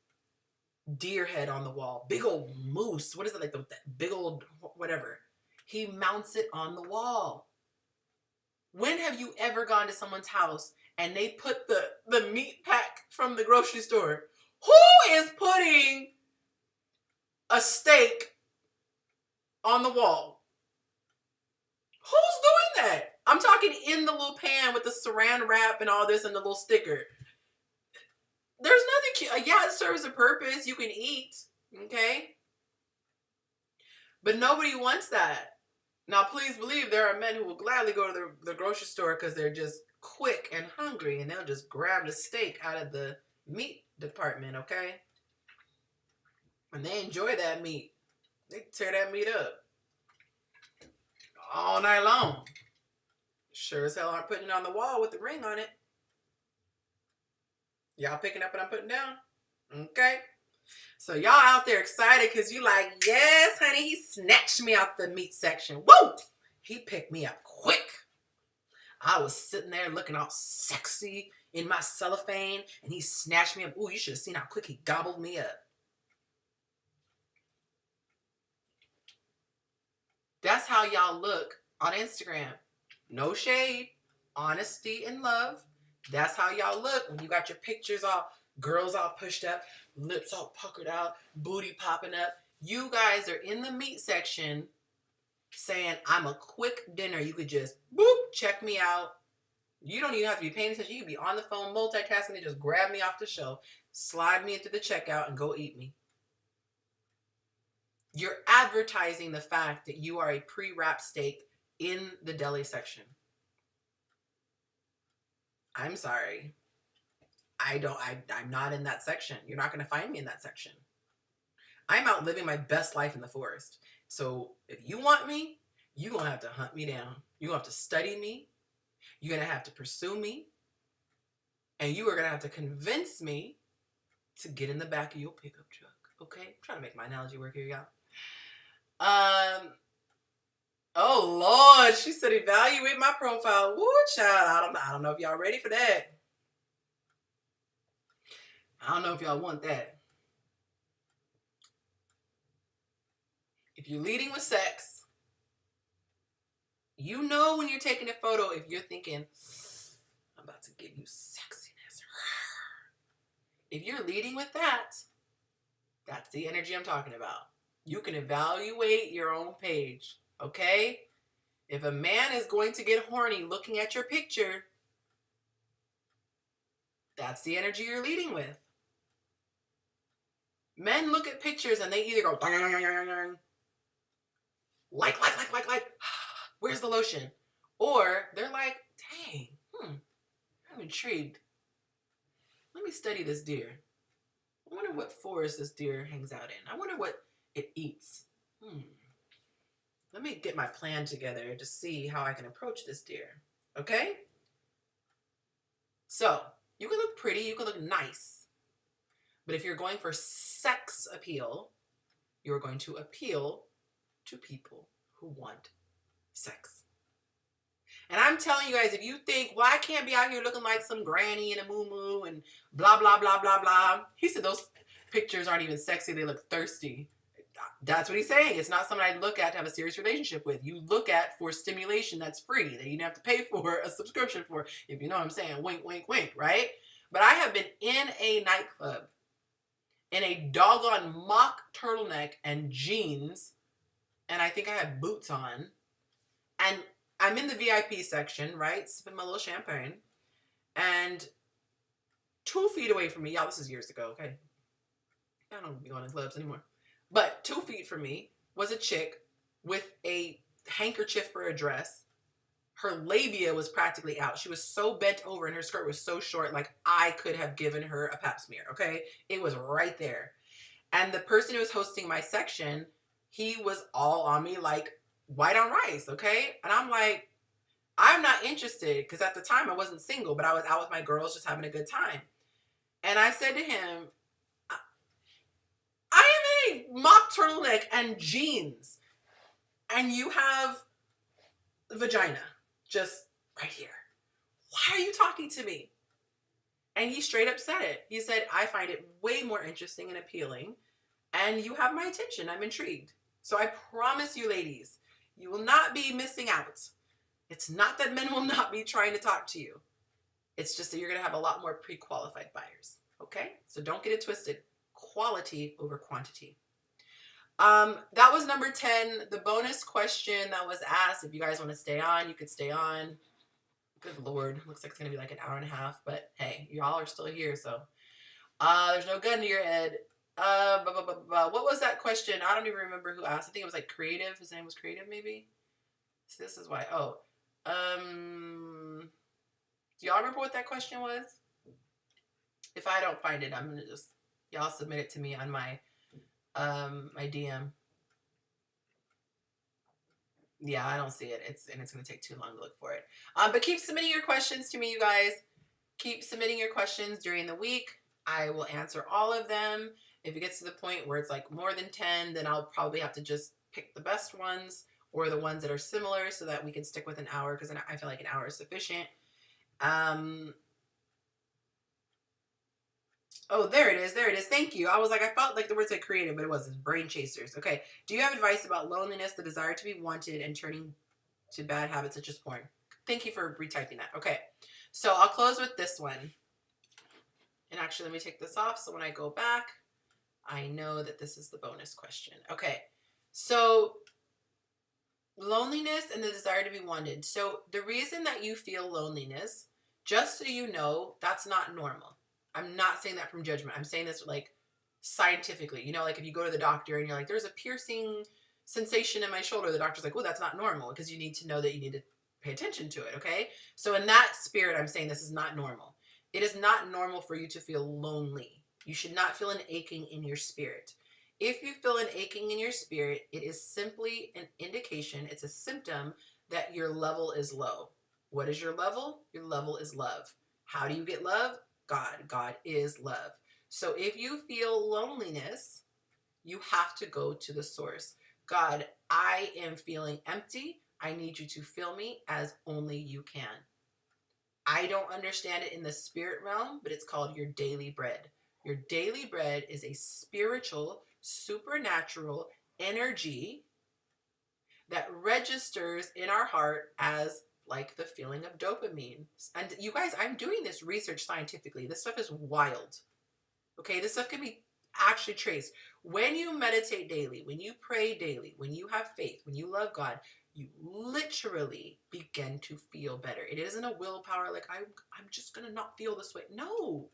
deer head on the wall. Big old moose. What is it? Like that big old whatever. He mounts it on the wall. When have you ever gone to someone's house and they put the meat pack from the grocery store? Who is putting a steak on the wall? Who's doing that? I'm talking in the little pan with the saran wrap and all this and the little sticker. There's nothing, yeah, it serves a purpose. You can eat, okay? But nobody wants that. Now, please believe there are men who will gladly go to the grocery store because they're just quick and hungry and they'll just grab the steak out of the meat department, okay? And they enjoy that meat. They tear that meat up all night long. Sure as hell aren't putting it on the wall with the ring on it. Y'all picking up what I'm putting down? Okay. So y'all out there excited because you like, yes, honey, he snatched me out the meat section. Woo! He picked me up quick. I was sitting there looking all sexy in my cellophane and he snatched me up. Ooh, you should have seen how quick he gobbled me up. That's how y'all look on Instagram. No shade, honesty and love. That's how y'all look when you got your pictures all, girls all pushed up, lips all puckered out, booty popping up. You guys are in the meat section saying, I'm a quick dinner. You could just, boop, check me out. You don't even have to be paying attention. You can be on the phone, multitasking, and just grab me off the shelf, slide me into the checkout, and go eat me. You're advertising the fact that you are a pre-wrapped steak in the deli section. I'm sorry. I'm not in that section. You're not going to find me in that section. I'm out living my best life in the forest. So if you want me, you're going to have to hunt me down. You're going to have to study me. You're going to have to pursue me. And you are going to have to convince me to get in the back of your pickup truck. Okay? I'm trying to make my analogy work here, y'all. Oh Lord, she said evaluate my profile. Woo, child. I don't know if y'all ready for that. I don't know if y'all want that. If you're leading with sex, you know when you're taking a photo, if you're thinking, I'm about to give you sexiness. If you're leading with that, that's the energy I'm talking about. You can evaluate your own page, okay? If a man is going to get horny looking at your picture, that's the energy you're leading with. Men look at pictures and they either go, like, where's the lotion? Or they're like, dang, I'm intrigued. Let me study this deer. I wonder what forest this deer hangs out in. I wonder what it eats. let me get my plan together to see how I can approach this deer. Okay? So, you can look pretty, you can look nice. But if you're going for sex appeal, you're going to appeal to people who want sex. And I'm telling you guys, if you think, well, I can't be out here looking like some granny in a moo-moo and blah, blah, blah, blah, blah. He said those pictures aren't even sexy. They look thirsty. That's what he's saying. It's not something I look at to have a serious relationship with. You look at for stimulation that's free, that you don't have to pay for a subscription for, if you know what I'm saying. Wink, wink, wink, right? But I have been in a nightclub in a doggone mock turtleneck and jeans, and I think I had boots on, and I'm in the VIP section, right? Sipping my little champagne, and 2 feet away from me, y'all, this is years ago, okay? I don't be going to clubs anymore. But 2 feet from me was a chick with a handkerchief for a dress. Her labia was practically out. She was so bent over and her skirt was so short, like I could have given her a pap smear, okay? It was right there. And the person who was hosting my section, he was all on me like white on rice, okay? And I'm like, I'm not interested, because at the time I wasn't single, but I was out with my girls just having a good time. And I said to him, I am in a mock turtleneck and jeans, and you have vagina just right here. Why are you talking to me? And he straight up said it. He said, I find it way more interesting and appealing, and you have my attention. I'm intrigued. So I promise you, ladies, you will not be missing out. It's not that men will not be trying to talk to you. It's just that you're going to have a lot more pre-qualified buyers. Okay? So don't get it twisted. Quality over quantity. That was number 10. The bonus question that was asked, if you guys want to stay on, you could stay on. Good Lord. Looks like it's going to be like an hour and a half, but hey, y'all are still here, so. There's no gun to your head. What was that question? I don't even remember who asked. I think it was like Creative. His name was Creative, maybe? So this is why. Oh. Do y'all remember what that question was? If I don't find it, I'm going to just, y'all submit it to me on my my DM. Yeah, I don't see it. It's going to take too long to look for it. But keep submitting your questions to me, you guys. Keep submitting your questions during the week. I will answer all of them. If it gets to the point where it's like more than 10, then I'll probably have to just pick the best ones or the ones that are similar so that we can stick with an hour, because I feel like an hour is sufficient. Oh, there it is. There it is. Thank you. I was like, I felt like the word said creative, but it wasn't. Brain chasers. Okay. Do you have advice about loneliness, the desire to be wanted, and turning to bad habits such as porn? Thank you for retyping that. Okay. So I'll close with this one. And actually, let me take this off so when I go back, I know that this is the bonus question. Okay. So loneliness and the desire to be wanted. So the reason that you feel loneliness, just so you know, that's not normal. I'm not saying that from judgment. I'm saying this like scientifically. You know, like if you go to the doctor and you're like, there's a piercing sensation in my shoulder, the doctor's like, oh, that's not normal, because you need to know that you need to pay attention to it, okay? So in that spirit, I'm saying this is not normal. It is not normal for you to feel lonely. You should not feel an aching in your spirit. If you feel an aching in your spirit, it is simply an indication, it's a symptom that your level is low. What is your level? Your level is love. How do you get love? God. God is love. So if you feel loneliness, you have to go to the source. God, I am feeling empty. I need you to fill me as only you can. I don't understand it in the spirit realm, but it's called your daily bread. Your daily bread is a spiritual, supernatural energy that registers in our heart as like the feeling of dopamine. And you guys, I'm doing this research scientifically. This stuff is wild. Okay, this stuff can be actually traced. When you meditate daily, when you pray daily, when you have faith, when you love God, you literally begin to feel better. It isn't a willpower like I'm just gonna not feel this way. No,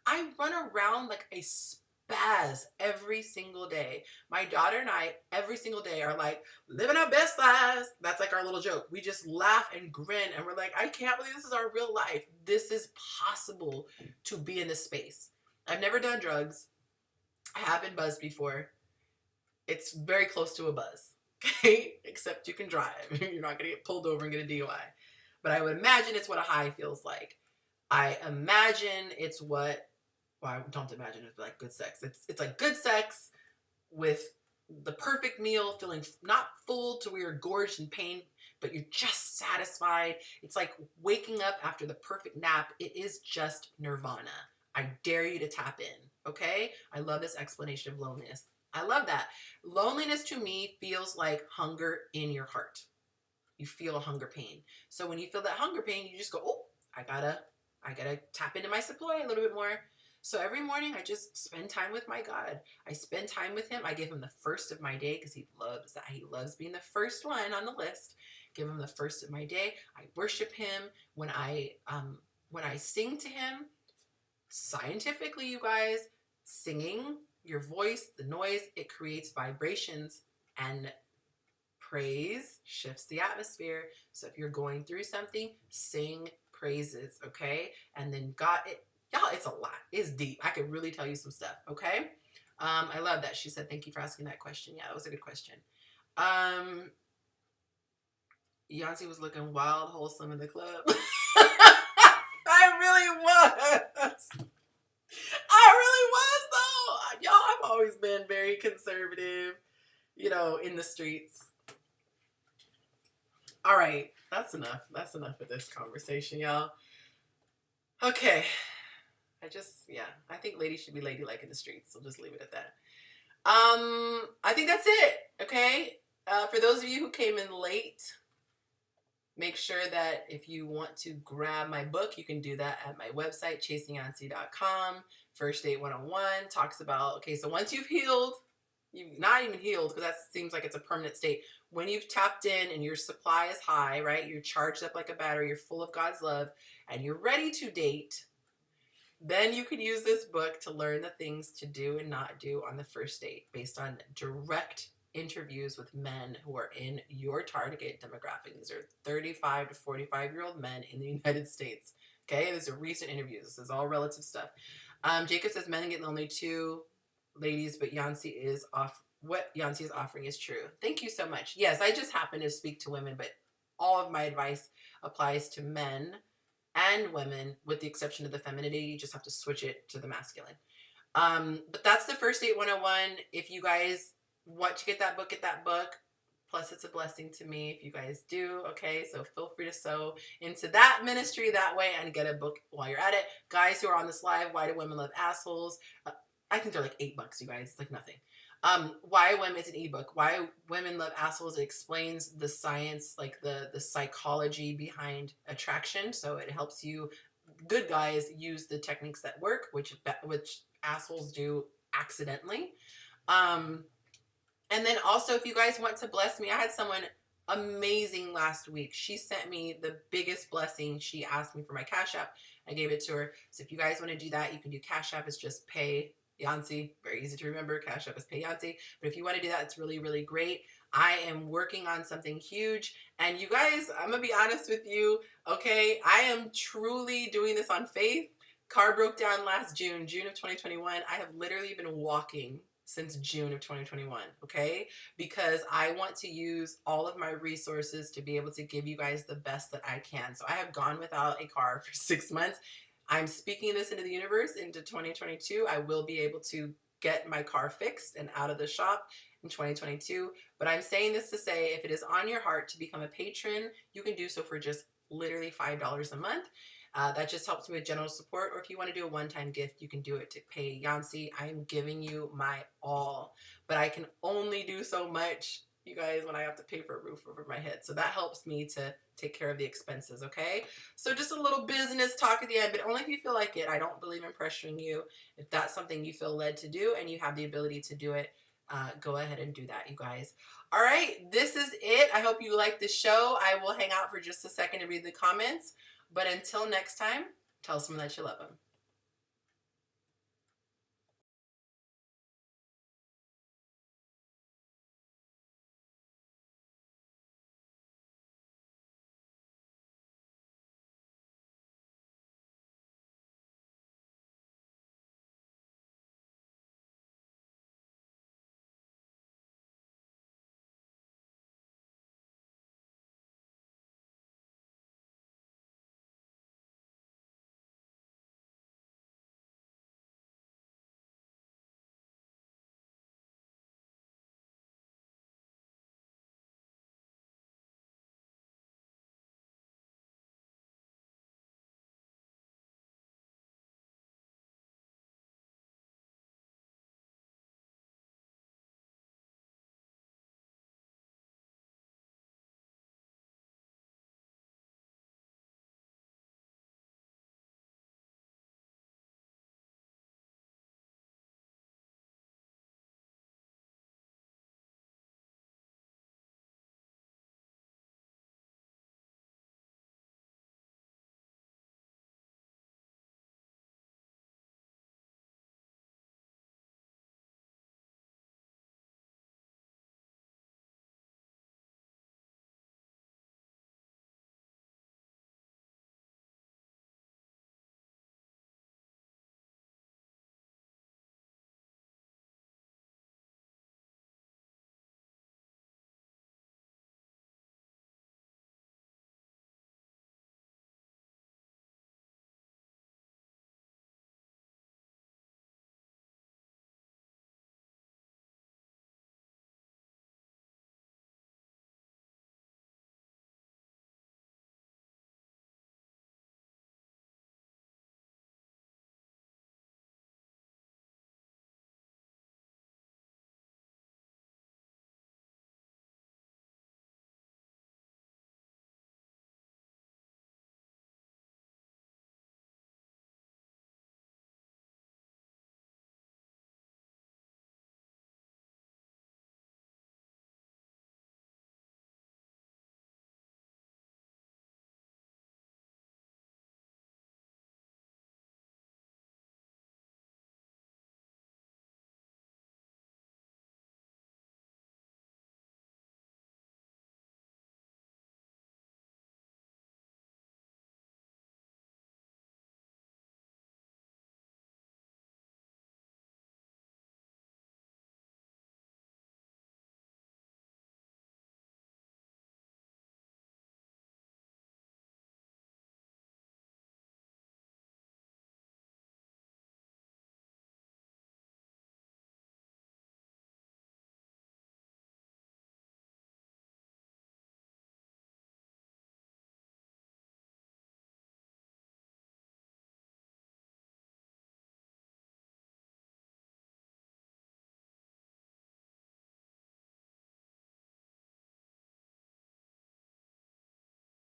I run around like a spaz every single day. My daughter and I every single day are like living our best lives. That's like our little joke. We just laugh and grin and we're like, I can't believe this is our real life. This is possible to be in this space. I've never done drugs. I have been buzzed before. It's very close to a buzz. Okay? Except you can drive. You're not going to get pulled over and get a DUI. But I would imagine it's what a high feels like. I imagine it's what, well, I don't imagine it's like good sex. It's like good sex with the perfect meal, feeling not full to where you're gorged in pain, but you're just satisfied. It's like waking up after the perfect nap. It is just nirvana. I dare you to tap in, okay? I love this explanation of loneliness. I love that. Loneliness to me feels like hunger in your heart. You feel a hunger pain. So when you feel that hunger pain, you just go, oh, I gotta tap into my supply a little bit more. So every morning I just spend time with my God. I spend time with him. I give him the first of my day because he loves that. He loves being the first one on the list. Give him the first of my day. I worship him when I sing to him. Scientifically, you guys, singing, your voice, the noise, it creates vibrations, and praise shifts the atmosphere. So if you're going through something, sing praises, okay? And then God, y'all, it's a lot. It's deep. I could really tell you some stuff, okay? I love that. She said, thank you for asking that question. Yeah, that was a good question. Yonci was looking wild, wholesome in the club. I really was. I really was, though. Y'all, I've always been very conservative, you know, in the streets. All right, that's enough. That's enough of this conversation, y'all. Okay. I think ladies should be ladylike in the streets. So just leave it at that. I think that's it. Okay. For those of you who came in late, make sure that if you want to grab my book, you can do that at my website, chasingyonci.com. First Date 101 talks about, okay, so once you've healed, you've not even healed because that seems like it's a permanent state. When you've tapped in and your supply is high, right? You're charged up like a battery, you're full of God's love, and you're ready to date, then you could use this book to learn the things to do and not do on the first date based on direct interviews with men who are in your target demographic. These are 35 to 45-year-old men in the United States. Okay, these are recent interviews. This is all relative stuff. Jacob says men get lonely too, ladies, but Yonci is off. What Yonci is offering is true. Thank you so much. Yes, I just happen to speak to women, but all of my advice applies to men and women, with the exception of the femininity. You just have to switch it to the masculine. But that's the First Date 101. If you guys want to get that book, get that book. Plus, it's a blessing to me if you guys do. Okay, so feel free to sow into that ministry that way and get a book while you're at it. Guys who are on this live, Why Do Women Love Assholes? I think they're like $8, you guys. It's like nothing. Why Women is an ebook. Why Women Love Assholes. It explains the science, like the psychology behind attraction. So it helps you, good guys, use the techniques that work, which assholes do accidentally. And then also, if you guys want to bless me, I had someone amazing last week. She sent me the biggest blessing. She asked me for my Cash App. I gave it to her. So if you guys want to do that, you can do Cash App. It's just Pay Yonci. Very easy to remember. Cash App is Pay Yonci. But if you want to do that, it's really, really great. I am working on something huge. And you guys, I'm going to be honest with you. Okay, I am truly doing this on faith. Car broke down last June of 2021. I have literally been walking since June of 2021, okay? Because I want to use all of my resources to be able to give you guys the best that I can. So I have gone without a car for 6 months. I'm speaking this into the universe, into 2022. I will be able to get my car fixed and out of the shop in 2022. But I'm saying this to say, if it is on your heart to become a patron, you can do so for just literally $5 a month. That just helps me with general support. Or if you want to do a one-time gift, you can do it to Pay Yonci. I am giving you my all, but I can only do so much, you guys, when I have to pay for a roof over my head. So that helps me to take care of the expenses, okay? So just a little business talk at the end, but only if you feel like it. I don't believe in pressuring you. If that's something you feel led to do and you have the ability to do it, go ahead and do that, you guys. All right, this is it. I hope you like the show. I will hang out for just a second to read the comments. But until next time, tell someone that you love them.